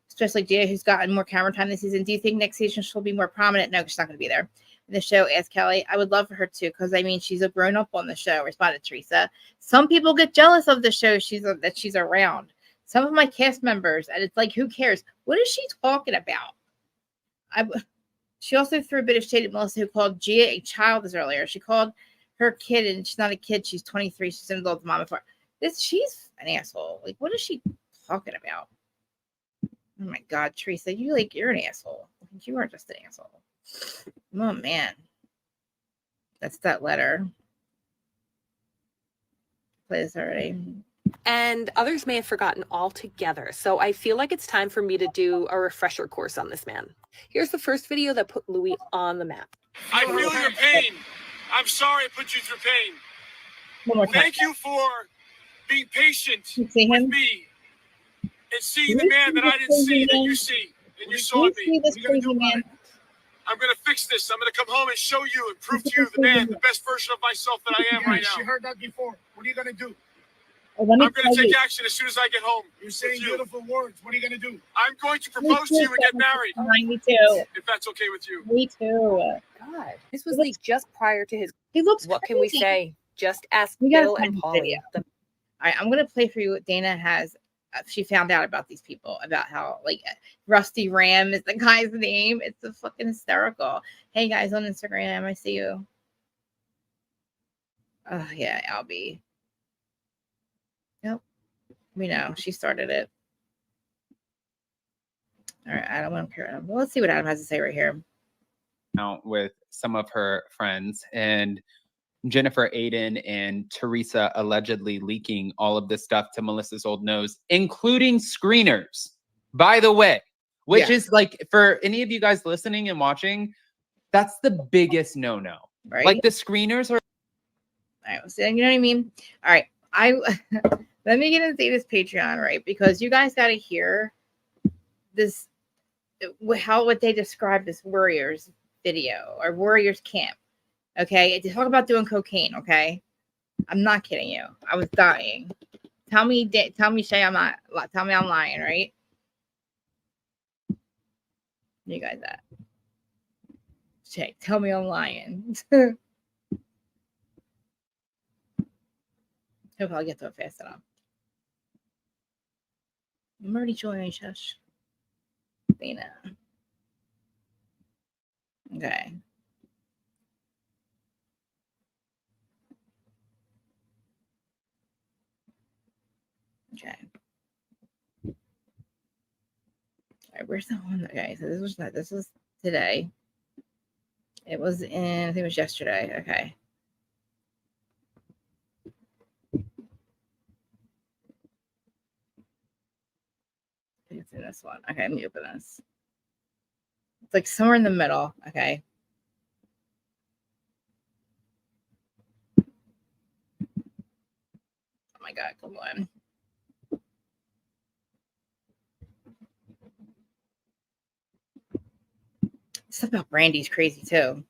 especially Gia, who's gotten more camera time this season. Do you think next season she'll be more prominent? No, she's not going to be there in the show. Asked Kelly. I would love for her to, because I mean she's a grown up on the show. Responded Teresa. Some people get jealous of the show that she's around. Some of my cast members, and it's like, who cares? What is she talking about? She also threw a bit of shade at Melissa, who called Gia a child this earlier. She called her kid, and she's not a kid. She's 23. She's an adult mom before. She's an asshole. Like, what is she talking about? Oh my God, Teresa, you're an asshole. You are just an asshole. Oh man, that's that letter. Play this already. And others may have forgotten altogether. So I feel like it's time for me to do a refresher course on this man. Here's the first video that put Louis on the map. I feel your pain. I'm sorry I put you through pain. One more time. Thank you for being patient with me and seeing the man that I didn't see that you see and you saw me. See this crazy man. I'm going to fix this. I'm going to come home and show you and prove to you the man, the best version of myself that I am right now. She heard that before. What are you going to do? I'm going to take action as soon as I get home. You're saying beautiful words. What are you going to do? I'm going to propose to you and get married. Me too. If that's okay with you. Me too. God, this was leaked just prior to his. He looks. What can we crazy. say? Just ask We gotta Bill find and the Polly. video. All right, I'm gonna play for you what Dana has. She found out about these people, about how like Rusty Ram is the guy's name. It's a fucking hysterical. Hey guys on Instagram, I see you. Oh yeah, Albie. Yep, we know she started it. All right, I don't want to hear it. Well, let's see what Adam has to say right here. Out with some of her friends, and Jennifer Aiden and Teresa allegedly leaking all of this stuff to Melissa's old nose, including screeners, by the way, which is like, for any of you guys listening and watching, that's the biggest no-no. Right? Like the screeners are. All right, so you know what I mean? All right, let me get into this Patreon, right? Because you guys got to hear this, what they describe this Warriors video or Warriors camp. Okay, they talk about doing cocaine. Okay, I'm not kidding you. I was dying. Tell me, Shay, I'm not. Tell me I'm lying, right? You guys that. Shay, tell me I'm lying. Hope I'll get to it fast enough. I'm already joining, shush. Dana. Okay. Okay. All right, where's the one? Okay, so this was today. It was in, I think it was yesterday. Okay. It's in this one. Okay, let me open this. It's like somewhere in the middle. Okay. Oh my God, come on. Stuff about Brandy's crazy too.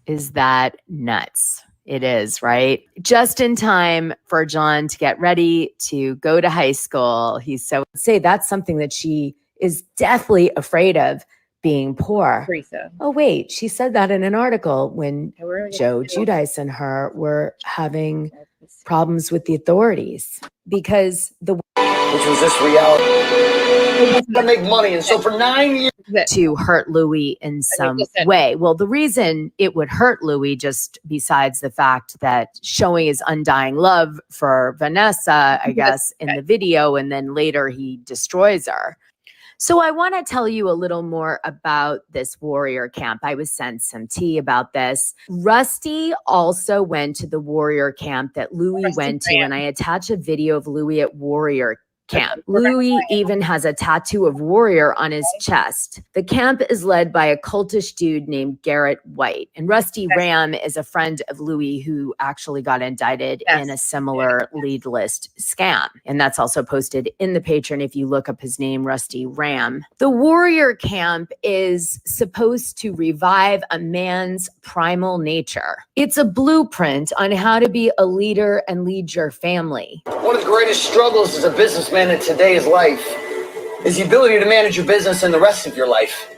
Is that nuts? It is, right? Just in time for John to get ready to go to high school. He's so say that's something that she is deathly afraid of, being poor. Teresa. Oh, wait, she said that in an article when Joe Giudice and her were having problems with the authorities because the which was this reality to make money. And so for 9 years to hurt Louis in some way. Well, the reason it would hurt Louis, just besides the fact that showing his undying love for Vanessa, I guess, in the video, and then later he destroys her. So I want to tell you a little more about this warrior camp. I was sent some tea about this. Rusty also went to the warrior camp that Louis went to, and I attach a video of Louis at warrior camp. Louis even has a tattoo of warrior on his chest. The camp is led by a cultish dude named Garrett White. And Rusty Ram is a friend of Louis who actually got indicted in a similar lead list scam. And that's also posted in the Patreon if you look up his name, Rusty Ram. The warrior camp is supposed to revive a man's primal nature. It's a blueprint on how to be a leader and lead your family. one of the greatest struggles as a businessman in today's life is the ability to manage your business and the rest of your life.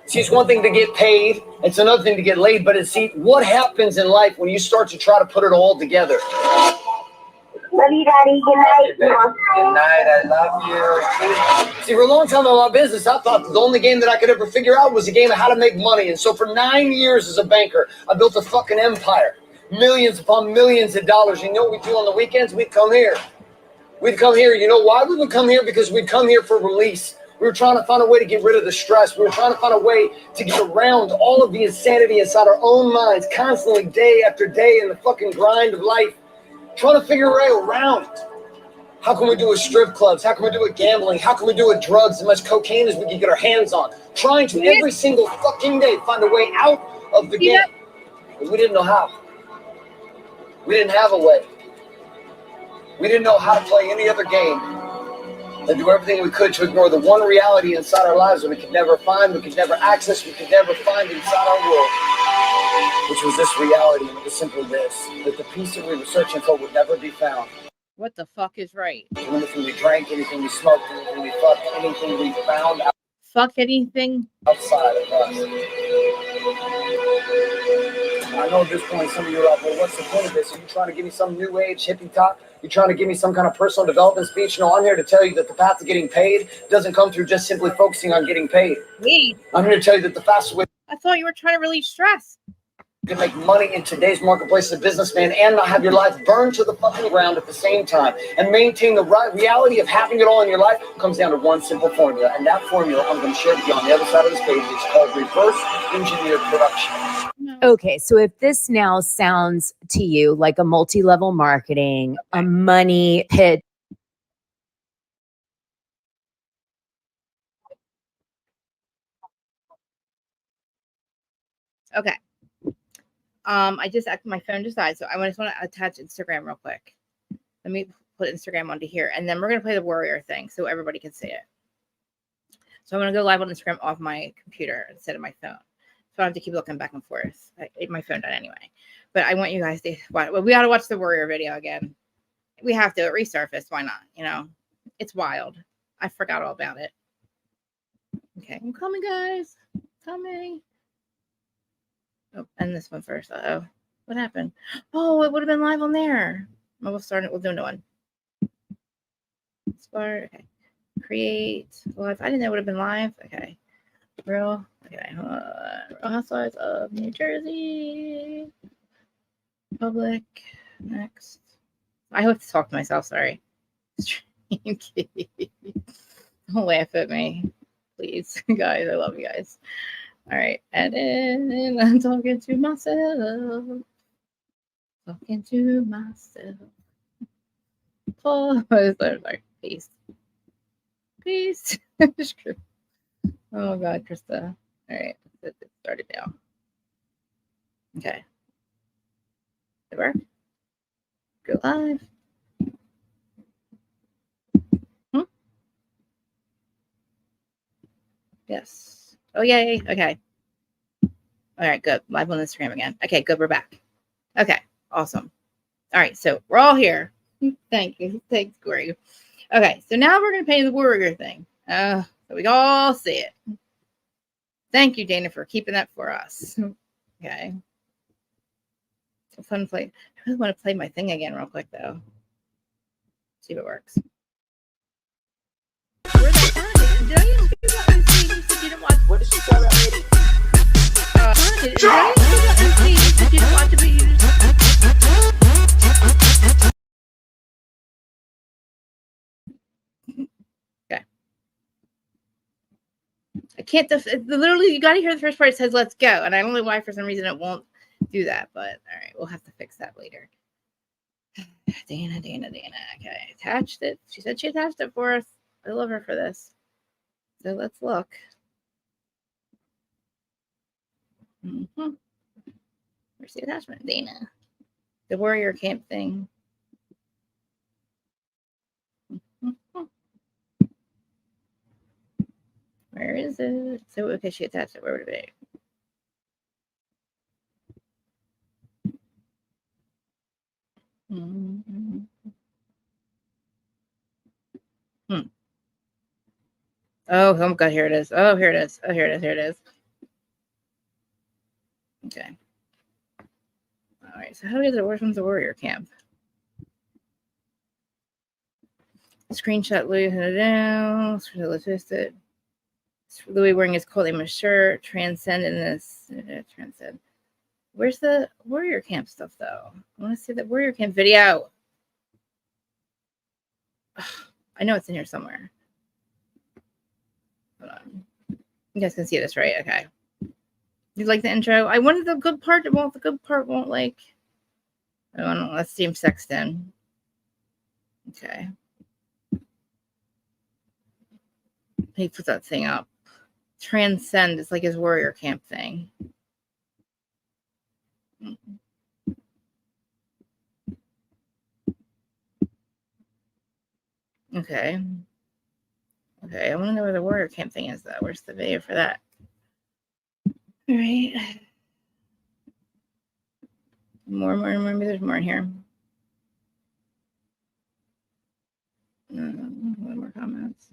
See, it's one thing to get paid, it's another thing to get laid, but see, what happens in life when you start to try to put it all together? Love you, Daddy. Good night. Good night. I love you. See, for a long time in my business, I thought the only game that I could ever figure out was a game of how to make money. And so for 9 years as a banker, I built a fucking empire. Millions upon millions of dollars. You know what we do on the weekends? We'd come here. We'd come here. You know why we would come here? Because we'd come here for release. We were trying to find a way to get rid of the stress. We were trying to find a way to get around all of the insanity inside our own minds, constantly, day after day, in the fucking grind of life, trying to figure a way around it. How can we do it with strip clubs? How can we do it with gambling? How can we do it with drugs, as much cocaine as we can get our hands on? Trying to every single fucking day find a way out of the game. But we didn't know how. We didn't have a way. We didn't know how to play any other game. and do everything we could to ignore the one reality inside our lives that we could never find, we could never access, we could never find inside our world, which was this reality, and it was simply this, that the peace that we were searching for would never be found. What the fuck is right? Anything we drank, anything we smoked, anything we fucked, anything we found Fuck anything outside of us. I know at this point some of you are like, well, what's the point of this? Are you trying to give me some new age hippie talk? You trying to give me some kind of personal development speech? No, I'm here to tell you that the path to getting paid doesn't come through just simply focusing on getting paid. I'm here to tell you that the fastest way I thought you were trying to relieve stress. to make money in today's marketplace as a businessman and not have your life burned to the fucking ground at the same time and maintain the right reality of having it all in your life comes down to one simple formula, and that formula I'm going to share with you on the other side of this page. It's called reverse engineered production. Okay, so if this now sounds to you like a multi-level marketing, a money pit. Okay. My phone just died, so I just want to attach Instagram real quick. Let me put Instagram onto here, and then we're gonna play the warrior thing so everybody can see it. So I'm gonna go live on Instagram off my computer instead of my phone, so I don't have to keep looking back and forth. My phone died anyway, but I want you guys to watch. Well, we got to watch the warrior video again. We have to. It resurfaced. Why not? You know, it's wild. I forgot all about it. Okay, I'm coming, guys. Coming. Oh, and this one first. Uh-oh. What happened? Oh, it would have been live on there. Oh, we'll start it. We'll do another one. Start. Okay. Create live. I didn't know it would have been live. Okay. Real. Okay. Hold on. Real Housewives of New Jersey. Public. Next. I have to talk to myself. Sorry. Don't laugh at me. Please, guys. I love you guys. All right, edit. I'm talking to myself. Talking to myself. Pause. Sorry. Peace. Peace. Oh God, Krista. All right, let's get started now. Okay. Did it work? Go live. Yes. Oh, yay. Okay. All right, good. Live on Instagram again. Okay, good. We're back. Okay, awesome. All right, so we're all here. Thank you. Thanks, Corey. Okay, so now we're going to play the warrior thing. So we can all see it. Thank you, Dana, for keeping that for us. Okay. It's fun to play. I really want to play my thing again real quick, though. See if it works. Where's that sound? Did I even do that? You didn't watch. What did she say about lady? Did I even do that? You didn't watch it, but you just. Okay. I can't. Literally, you got to hear the first part. It says "Let's go," and I don't know why for some reason it won't do that. But all right, we'll have to fix that later. Dana. Okay, attached it. She said she attached it for us. I love her for this. So let's look. Where's the attachment? Dana. The warrior camp thing. Where is it? So, okay, she attached it. Where would it be? Oh God, here it is. Oh, here it is. Oh, here it is. Here it is. Okay. All right. So how do we get the from the warrior camp? Screenshot Louis down. Screenshot Louis wearing his coat shirt. Transcend in this. Transcend. Where's the warrior camp stuff though? I want to see the warrior camp video. Ugh, I know it's in here somewhere. Hold on. You guys can see this, right? Okay. You like the intro? I wanted the good part. The good part won't like. I don't know. Let's Team Sexton. Okay. He puts that thing up. Transcend is like his warrior camp thing. Okay. Okay, I want to know where the warrior camp thing is, though. Where's the video for that? All right. More. Maybe there's more in here. One more comments.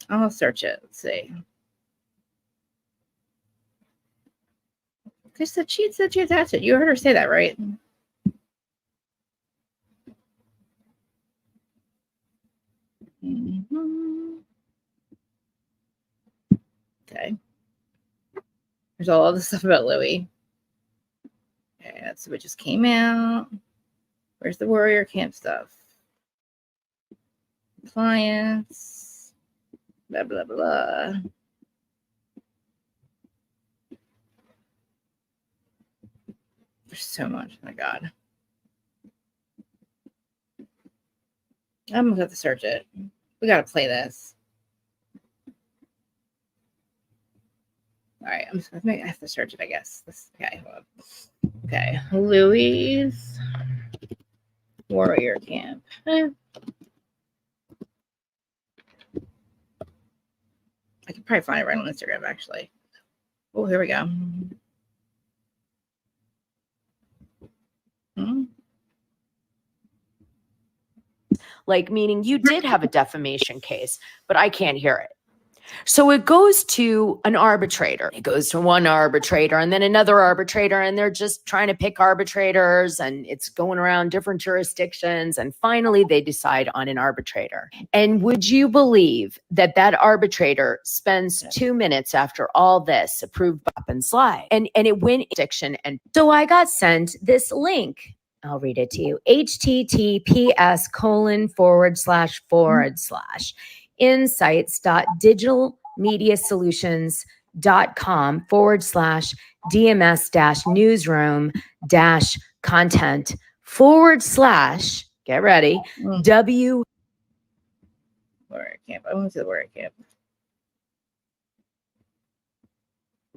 I'll search it. Let's see. She said she attached it. You heard her say that, right? Okay. There's all this stuff about Louis. Okay, that's what just came out. Where's the warrior camp stuff? Compliance. Blah, blah, blah. There's so much. Oh my God. I'm going to have to search it. We got to play this. All right. I have to search it, I guess. Okay. Hold on. Okay. Louis warrior camp. I could probably find it right on Instagram, actually. Oh, here we go. Like, meaning you did have a defamation case, but I can't hear it. So it goes to an arbitrator. It goes to one arbitrator and then another arbitrator, and they're just trying to pick arbitrators, and it's going around different jurisdictions. And finally, they decide on an arbitrator. And would you believe that that arbitrator spends 2 minutes after all this approved bop and slide? And it went addiction. And so I got sent this link. I'll read it to you. https:// insights.digitalmediasolutions.com /DMS-newsroom-content / get ready, W. Warrior camp. I want to see the warrior camp.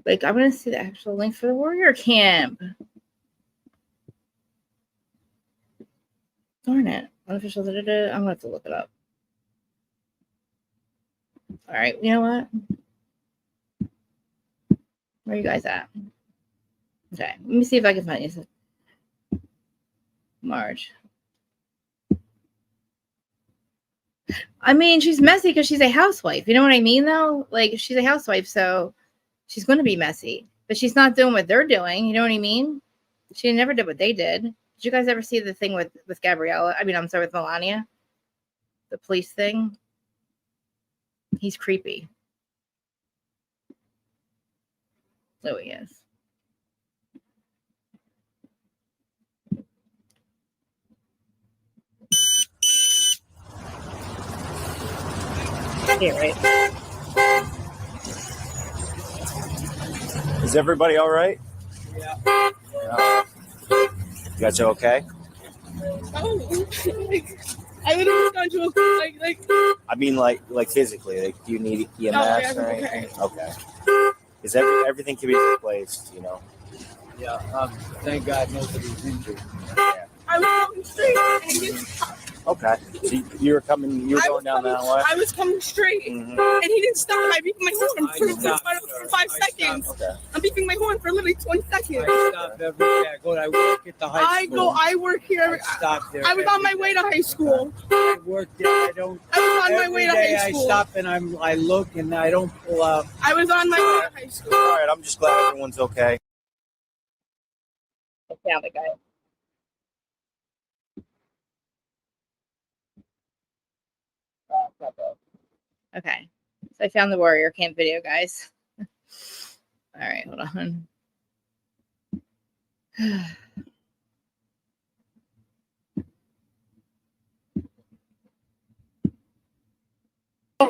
Like, I'm going to see the actual link for the warrior camp. Darn it. Unofficial. I'm going to have to look it up. All right. You know what? Where are you guys at? Okay. Let me see if I can find you. Marge. I mean, she's messy because she's a housewife. You know what I mean, though? Like, she's a housewife, so she's going to be messy. But she's not doing what they're doing. You know what I mean? She never did what they did. Did you guys ever see the thing with Gabriella? I mean, I'm sorry, with Melania? The police thing? He's creepy. Louis is. Yeah, right. Is everybody all right? Yeah. You guys okay? Oh, I literally got into a like. I mean, like physically. Like, do you need EMS yeah, or anything? Okay. Is everything can be replaced? You know. Yeah. Thank God nobody's injured. Yeah. I was coming straight. Okay. So you were going down that way? I was coming straight, and he didn't stop. I beeped my horn for 5 seconds. Okay. I'm beeping my horn for literally 20 seconds. I stop every day. I work at the high school. I work here. I stop there. I was on my way to high school. I work there. I was on my way to high school. I stop and I look and I don't pull out. I was on my way to high school. All right. I'm just glad everyone's okay. I found the guy. Okay, so I found the warrior camp video, guys. All right, hold on.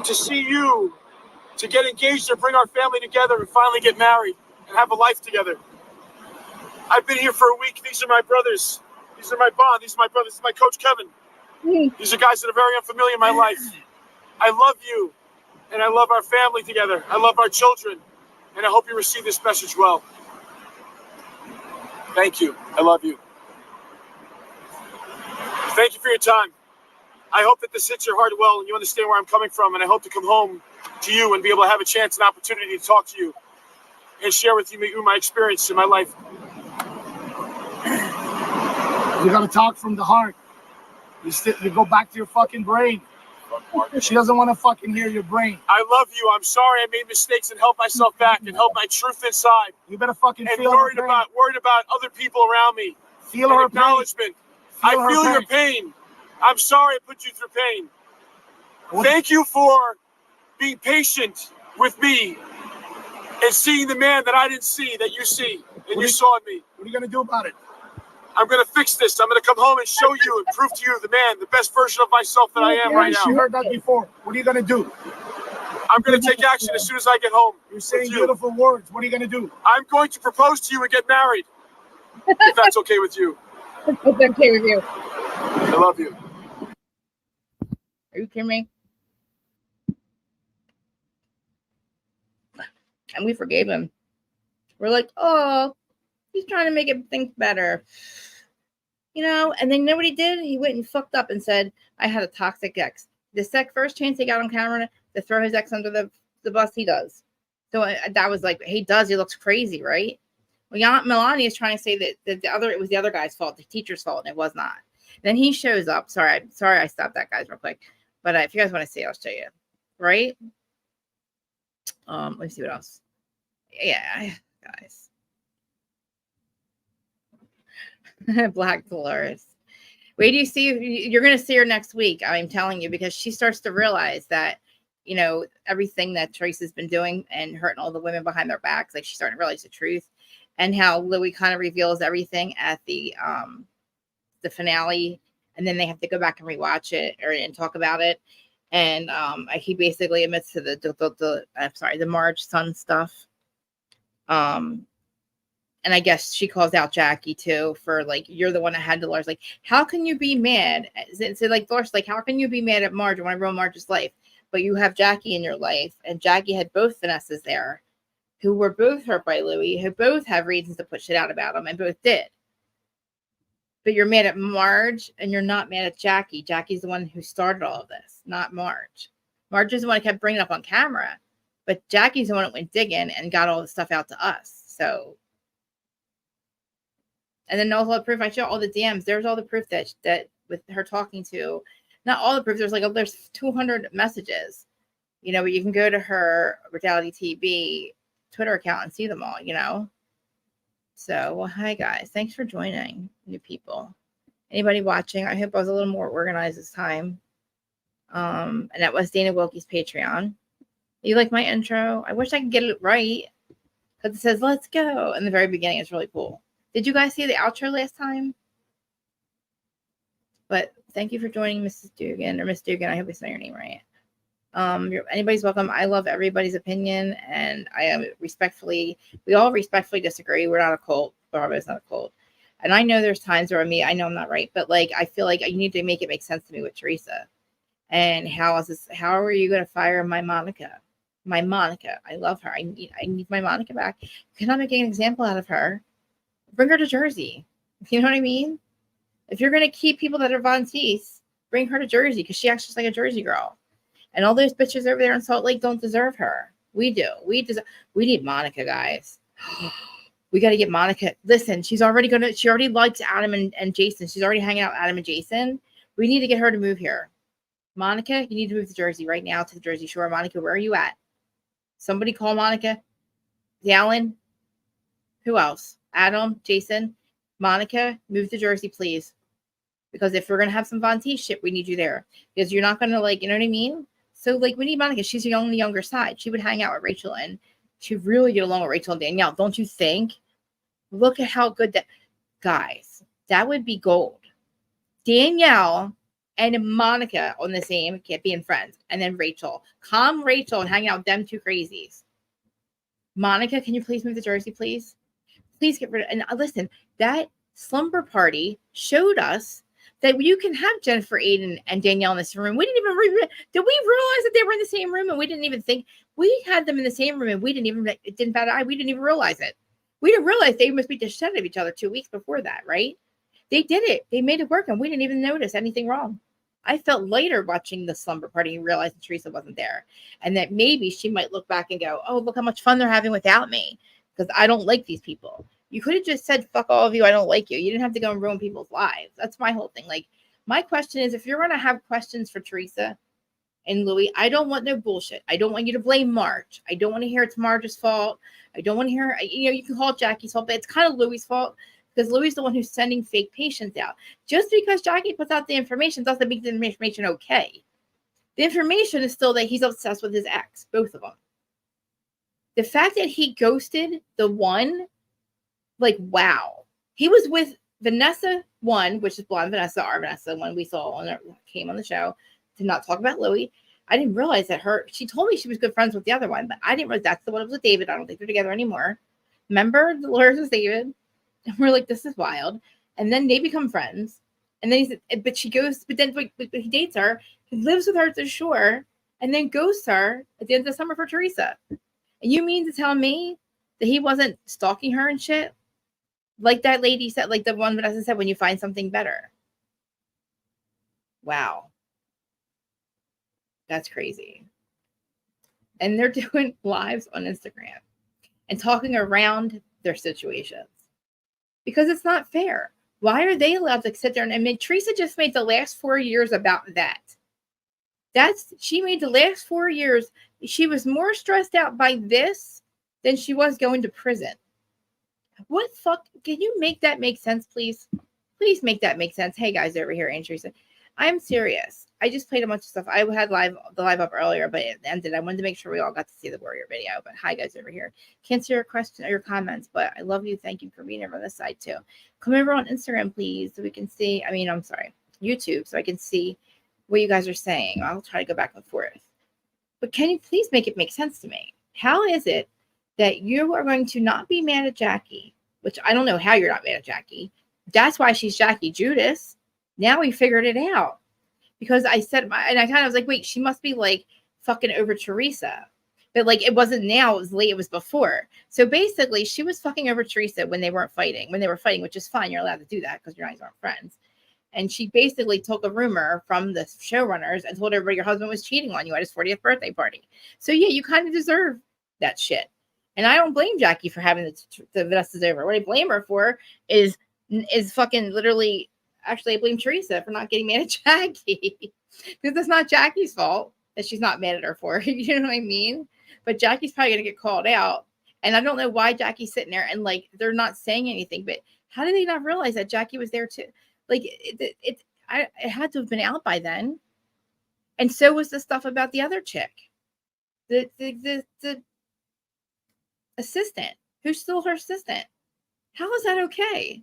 To see you, to get engaged and bring our family together and finally get married and have a life together. I've been here for a week. These are my brothers. These are my bond. These are my brothers. This is my coach, Kevin. These are guys that are very unfamiliar in my life. I love you, and I love our family together. I love our children, and I hope you receive this message well. Thank you. I love you. Thank you for your time. I hope that this hits your heart well and you understand where I'm coming from. And I hope to come home to you and be able to have a chance and opportunity to talk to you and share with you my experience in my life. You gotta talk from the heart. You go back to your fucking brain. She doesn't want to fucking hear your brain. I love you. I'm sorry I made mistakes and held myself back and held my truth inside. You better fucking and feel worried her pain. worried about other people around me. Feel and her acknowledgement. pain. I feel your pain. I'm sorry I put you through pain. Thank you for being patient with me and seeing the man that I didn't see that you see and you saw in me. What are you gonna do about it? I'm gonna fix this. I'm gonna come home and show you and prove to you the man, the best version of myself that I am right now. She heard that before. What are you gonna do? I'm gonna take action as soon as I get home. You're saying beautiful words. What are you gonna do? I'm going to propose to you and get married. If that's okay with you. It's okay with you. I love you. Are you kidding me? And we forgave him. We're like, oh, he's trying to make things better. You know, and then you know what he did? He went and fucked up and said, I had a toxic ex. The first chance he got on camera to throw his ex under the bus, he does. So that was like, he does. He looks crazy, right? Well, Melania is trying to say that it was the other guy's fault, the teacher's fault, and it was not. Then he shows up. Sorry, I stopped that, guys, real quick. But if you guys want to see it, I'll show you. Right? Let me see what else. Yeah, guys. Black Dolores. Wait, do you see? You're going to see her next week. I'm telling you, because she starts to realize that, you know, everything that Teresa's been doing and hurting all the women behind their backs. Like, she's starting to realize the truth, and how Louis kind of reveals everything at the finale, and then they have to go back and rewatch it and talk about it. And he basically admits to the Marge son stuff. And I guess she calls out Jackie too for like, you're the one that had Dolores. Like, how can you be mad? So like Dolores, like, how can you be mad at Marge when I ruined Marge's life? But you have Jackie in your life, and Jackie had both Vanessas there, who were both hurt by Louis, who both have reasons to put shit out about him, and both did. But you're mad at Marge, and you're not mad at Jackie. Jackie's the one who started all of this, not Marge. Marge is the one who kept bringing it up on camera, but Jackie's the one that went digging and got all the stuff out to us. So. And then all the proof, I show all the DMs. There's all the proof that with her talking to, not all the proof. There's like, there's 200 messages, you know, but you can go to her Reality TV Twitter account and see them all, you know? So, well, hi guys. Thanks for joining, new people. Anybody watching? I hope I was a little more organized this time. And that was Dana Wilkie's Patreon. You like my intro? I wish I could get it right, because it says, let's go. In the very beginning, it's really cool. Did you guys see the outro last time? But thank you for joining, Mrs. Dugan, or Miss Dugan. I hope I said your name right. Anybody's welcome. I love everybody's opinion, and I am we all respectfully disagree. We're not a cult. Bravo's not a cult. And I know there's times where I know I'm not right, but like, I feel like you need to make it make sense to me with Teresa. And how are you going to fire my Monica? My Monica. I love her. I need my Monica back. You cannot make an example out of her. Bring her to Jersey. You know what I mean? If you're going to keep people that are Von Teese, bring her to Jersey, because she acts just like a Jersey girl. And all those bitches over there in Salt Lake don't deserve her. We do. We need Monica, guys. We got to get Monica. Listen, she already likes Adam and Jason. She's already hanging out with Adam and Jason. We need to get her to move here. Monica, you need to move to Jersey right now, to the Jersey Shore. Monica, where are you at? Somebody call Monica. Alan. Who else? Adam, Jason, Monica, move to Jersey, please. Because if we're going to have some Von Teese shit, we need you there. Because you're not going to, like, you know what I mean? So, like, we need Monica. She's on the younger side. She would hang out with Rachel, and she'd really get along with Rachel and Danielle. Don't you think? Look at how good that... Guys, that would be gold. Danielle and Monica on the same, being friends. And then Rachel. Calm Rachel and hang out with them two crazies. Monica, can you please move to Jersey, please? Please get rid of, and listen, that slumber party showed us that you can have Jennifer, Aiden, and Danielle in this room. We didn't even did we realize that they were in the same room, and we didn't even think we had them in the same room, and we didn't even, it didn't bat an eye. We didn't even realize it. We didn't realize they must be disheaded of each other 2 weeks before that, right? They did it. They made it work, and we didn't even notice anything wrong. I felt later watching the slumber party and realizing Teresa wasn't there. And that maybe she might look back and go, oh, look how much fun they're having without me. Because I don't like these people. You could have just said, fuck all of you, I don't like you. You didn't have to go and ruin people's lives. That's my whole thing. Like, my question is, if you're going to have questions for Teresa and Louis, I don't want no bullshit. I don't want you to blame Marge. I don't want to hear it's Marge's fault. I don't want to hear, you can call it Jackie's fault, but it's kind of Louis' fault because Louis is the one who's sending fake patients out. Just because Jackie puts out the information doesn't make the information okay. The information is still that he's obsessed with his ex, both of them. The fact that he ghosted the one, like, wow. He was with Vanessa 1, which is blonde Vanessa, our Vanessa, one we saw on came on the show. Did not talk about Louis. I didn't realize that she told me she was good friends with the other one, but I didn't realize that's the one that was with David. I don't think they're together anymore. Remember, the lawyers with David? And we're like, this is wild. And then they become friends. And then he said, but then he dates her. He lives with her at the shore and then ghosts her at the end of the summer for Teresa. And you mean to tell me that he wasn't stalking her and shit? Like that lady said, like the one Vanessa said, when you find something better. Wow. That's crazy. And they're doing lives on Instagram and talking around their situations because it's not fair. Why are they allowed to sit there? And I mean, Teresa just made the last 4 years about that. She made the last 4 years. She was more stressed out by this than she was going to prison. What fuck? Can you make that make sense, please? Please make that make sense. Hey guys over here, and Teresa, I'm serious. I just played a bunch of stuff. I had the live up earlier, but it ended. I wanted to make sure we all got to see the Warrior video. But hi guys over here. Can't see your question or your comments, but I love you. Thank you for being over on this side too. Come over on Instagram, please, so we can see. I'm sorry, YouTube, so I can see what you guys are saying. I'll try to go back and forth. But can you please make it make sense to me? How is it that you are going to not be mad at Jackie, which I don't know how you're not mad at Jackie. That's why she's Jackie Judas. Now we figured it out. Because I said, and I kind of was like, wait, she must be like fucking over Teresa. But like, it wasn't now, it was late, it was before. So basically, she was fucking over Teresa when they were fighting, which is fine. You're allowed to do that because you guys aren't friends. And she basically took a rumor from the showrunners and told everybody your husband was cheating on you at his 40th birthday party. So yeah, you kind of deserve that shit. And I don't blame Jackie for having the Vanessas over. What I blame her for is fucking literally, actually I blame Teresa for not getting mad at Jackie. Because it's not Jackie's fault that she's not mad at her for. You know what I mean? But Jackie's probably going to get called out. And I don't know why Jackie's sitting there and like, they're not saying anything. But how did they not realize that Jackie was there too? Like, it had to have been out by then. And so was the stuff about the other chick. The assistant, who's still her assistant. How is that okay?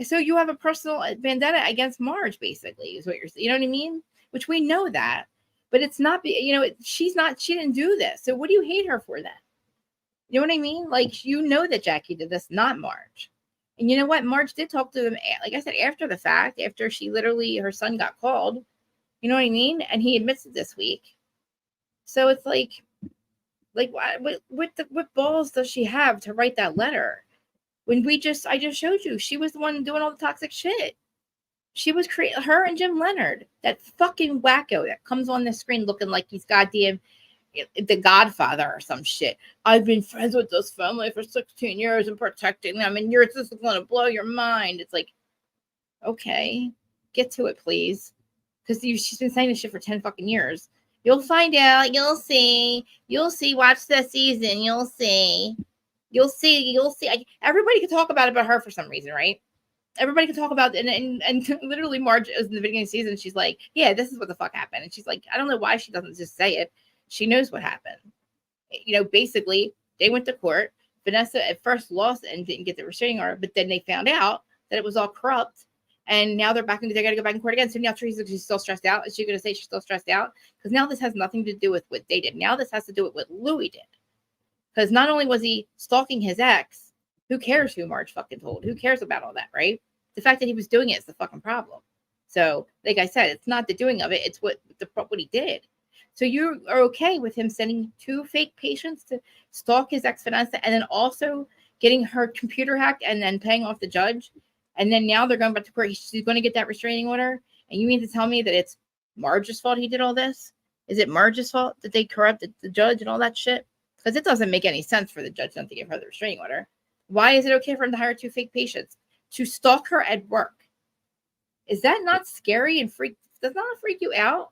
So you have a personal vendetta against Marge, basically, is what you're saying. You know what I mean? Which we know that, but it's not, she didn't do this. So what do you hate her for then? You know what I mean? Like, you know that Jackie did this, not Marge. And you know what? Marge did talk to them, like I said, after the fact, after her son got called. You know what I mean? And he admits it this week. So it's like what balls does she have to write that letter? When I just showed you, she was the one doing all the toxic shit. She was her and Jim Leonard, that fucking wacko that comes on the screen looking like he's goddamn the Godfather or some shit. I've been friends with this family for 16 years and protecting them, and you're just going to blow your mind. It's like, okay, get to it, please. Because she's been saying this shit for 10 fucking years. You'll find out. You'll see. You'll see. Watch the season. You'll see. You'll see. You'll see. Everybody can talk about her for some reason, right? Everybody can talk about it. And literally Marge is in the beginning of the season. She's like, yeah, this is what the fuck happened. And she's like, I don't know why she doesn't just say it. She knows what happened. Basically, they went to court. Vanessa at first lost and didn't get the restraining order, but then they found out that it was all corrupt. And now they're got to go back in court again. So now she's still stressed out. Is she going to say she's still stressed out? Because now this has nothing to do with what they did. Now this has to do with what Louis did. Because not only was he stalking his ex, who cares who Marge fucking told? Who cares about all that, right? The fact that he was doing it is the fucking problem. So, like I said, it's not the doing of it. It's what he did. So you are okay with him sending 2 fake patients to stalk his ex Vanessa and then also getting her computer hacked and then paying off the judge. And then now they're going back to court. She's going to get that restraining order. And you mean to tell me that it's Marge's fault he did all this? Is it Marge's fault that they corrupted the judge and all that shit? Because it doesn't make any sense for the judge not to give her the restraining order. Why is it okay for him to hire 2 fake patients to stalk her at work? Is that not scary and freak? Does not freak you out?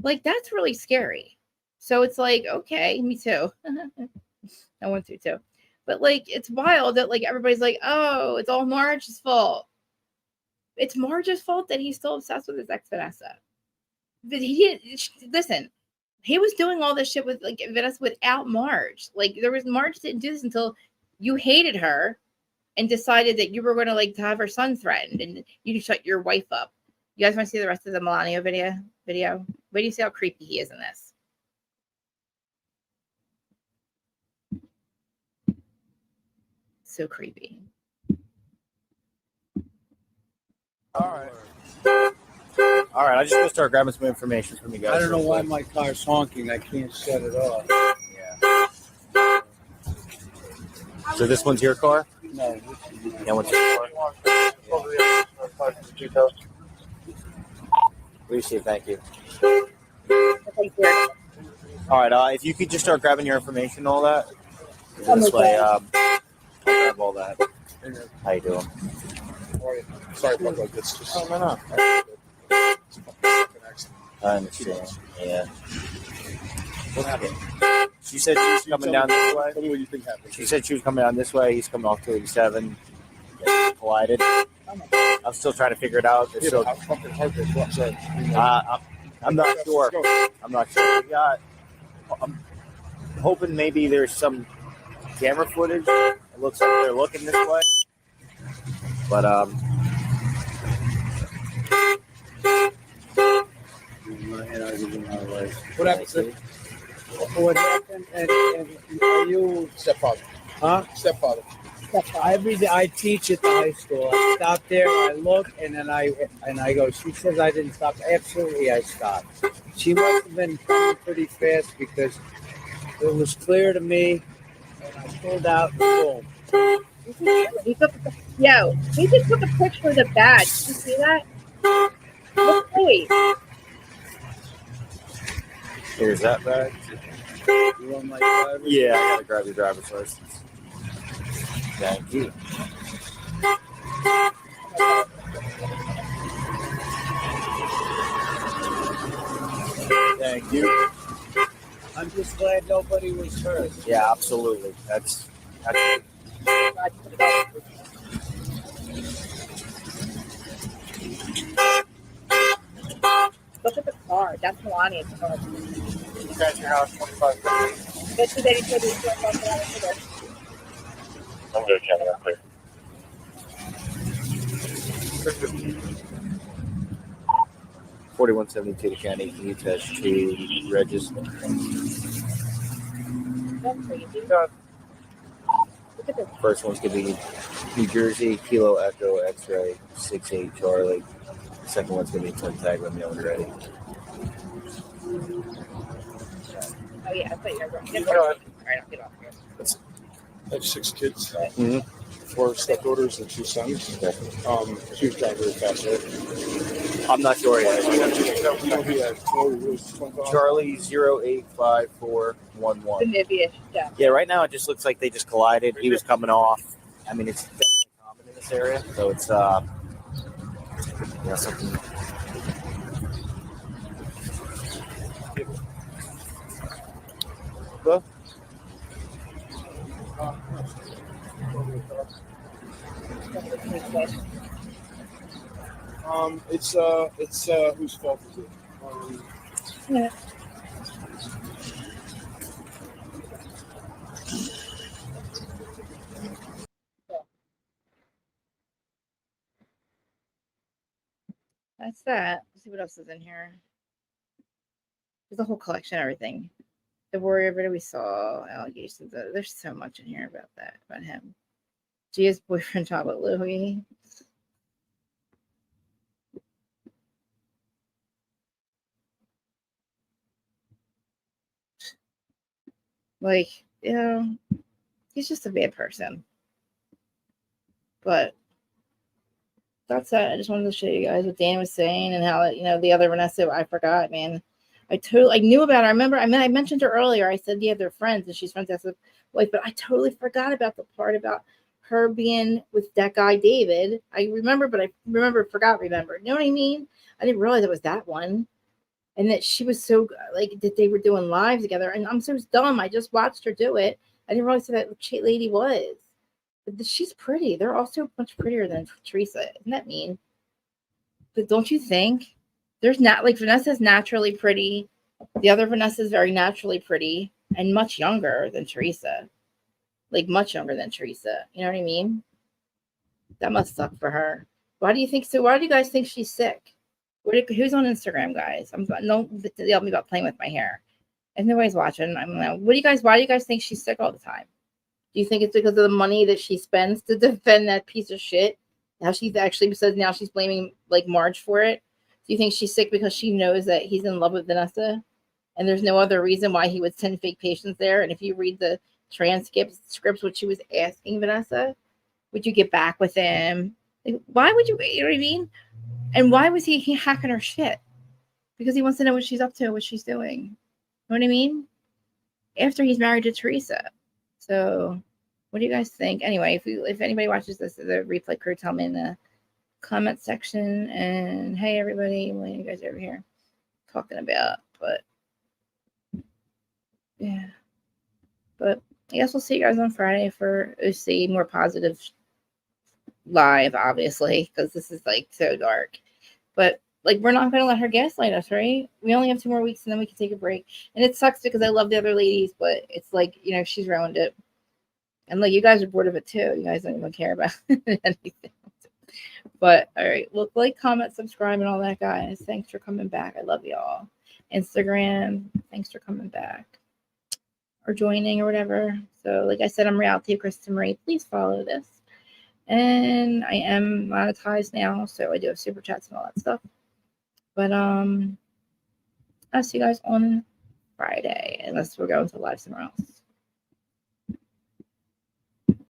Like, that's really scary. So it's like, okay, me too. I want to too. But like, it's wild that like everybody's like, oh, it's all Marge's fault. It's Marge's fault that he's still obsessed with his ex Vanessa. But he didn't listen. He was doing all this shit with like Vanessa without Marge. Like Marge didn't do this until you hated her and decided that you were going to like to have her son threatened and you shut your wife up. You guys want to see the rest of the Melania video? Wait do you see how creepy he is in this? So creepy. All right. I just gonna start grabbing some information from you guys. I don't know why my car's honking. I can't shut it off. Yeah. So this one's your car? No. That one's your car? Receive, thank you. All right. If you could just start grabbing your information and all that. This way, I'll grab all that. How you doing? Sorry about that. It's just. Oh, no. I understand. Yeah. What happened? She said she was coming down this way. Tell me what you think happened. She said she was coming down this way. He's coming off 287. Collided. I'm still trying to figure it out. Yeah, So, how fucking hard this was. I'm not sure. I'm not sure. I'm hoping maybe there's some camera footage. It looks like they're looking this way. But What happened? What happened? And are you stepfather? Huh? Stepfather. Every day I teach at the high school. I stop there, I look, and then I go. She says I didn't stop. Absolutely, I stopped. She must have been coming pretty fast because it was clear to me, and I pulled out. Boom. He just took a picture of the badge. Did you see that? Look, wait. here's that badge. You want my driver's Yeah, I gotta grab your driver's license. Thank you. Thank you. I'm just glad nobody was hurt. Yeah, absolutely. That's Look at the car. That's Melania's car. You guys are house 25. That's the day he said he was going to I'm good, Kevin. I'm clear. 4172 to County. Can you test to register? That's crazy. Look at this. First one's gonna be New Jersey, Kilo Echo X-ray 68 Charlie. Second one's gonna be Twin Tag. Let me know when you're ready. Oh yeah, I thought you were right. Get all right, I'll get off here. I have 6 kids, Mm-hmm. 4 stepdaughters and 2 sons. She was driving very fast, right? I'm not sure yet. You know who had Charlie 085411. The Nibia, yeah. Yeah, right now it just looks like they just collided. He was coming off. I mean, it's definitely common in this area, so it's something. Go. It's whose fault is it? Yeah. That's that. Let's see what else is in here. There's a whole collection of everything. The warrior video we saw, allegations. There's so much in here about that, about him. Gia's boyfriend talked about Louis. Like, you know, he's just a bad person. But that's it. I just wanted to show you guys what Dan was saying and how, the other Vanessa, I forgot, man. I knew about her. I mentioned her earlier. I said, yeah, they're friends and she's friends with his wife, but I totally forgot about the part about her being with that guy, David. I remember, but I forgot. You know what I mean? I didn't realize it was that one. And that she was so, like, that they were doing live together. And I'm so dumb. I just watched her do it. I didn't realize who that lady was. But she's pretty. They're also much prettier than Teresa. Isn't that mean? But don't you think? There's not, like, Vanessa's naturally pretty. The other Vanessa is very naturally pretty and much younger than Teresa. Like, much younger than Teresa. You know what I mean? That must suck for her. Why do you think so? Why do you guys think she's sick? Who's on Instagram, guys? Don't yell at me about playing with my hair. If nobody's watching, why do you guys think she's sick all the time? Do you think it's because of the money that she spends to defend that piece of shit? Now she actually says now she's blaming, like, Marge for it. Do you think she's sick because she knows that he's in love with Vanessa? And there's no other reason why he would send fake patients there? And if you read the scripts, what she was asking Vanessa, would you get back with him? Like, why would you know what I mean? And why was he hacking her shit? Because he wants to know what she's up to, what she's doing. You know what I mean? After he's married to Teresa. So what do you guys think? Anyway, if anybody watches this as a replay crew, tell me in the comment section. And hey, everybody, what are you guys over here talking about? But yeah. But I guess we'll see you guys on Friday for OC, more positive live, obviously, because this is, like, so dark. But, like, we're not going to let her gaslight us, right? We only have 2 more weeks and then we can take a break. And it sucks because I love the other ladies, but it's like, she's ruined it. And, like, you guys are bored of it too. You guys don't even care about anything. But, all right. Well, like, comment, subscribe, and all that, guys. Thanks for coming back. I love y'all. Instagram, thanks for coming back. Or joining or whatever. So, like I said, I'm Reality of Kristen Marie. Please follow this. And I am monetized now, so I do have super chats and all that stuff. But I'll see you guys on Friday, unless we're going to live somewhere else.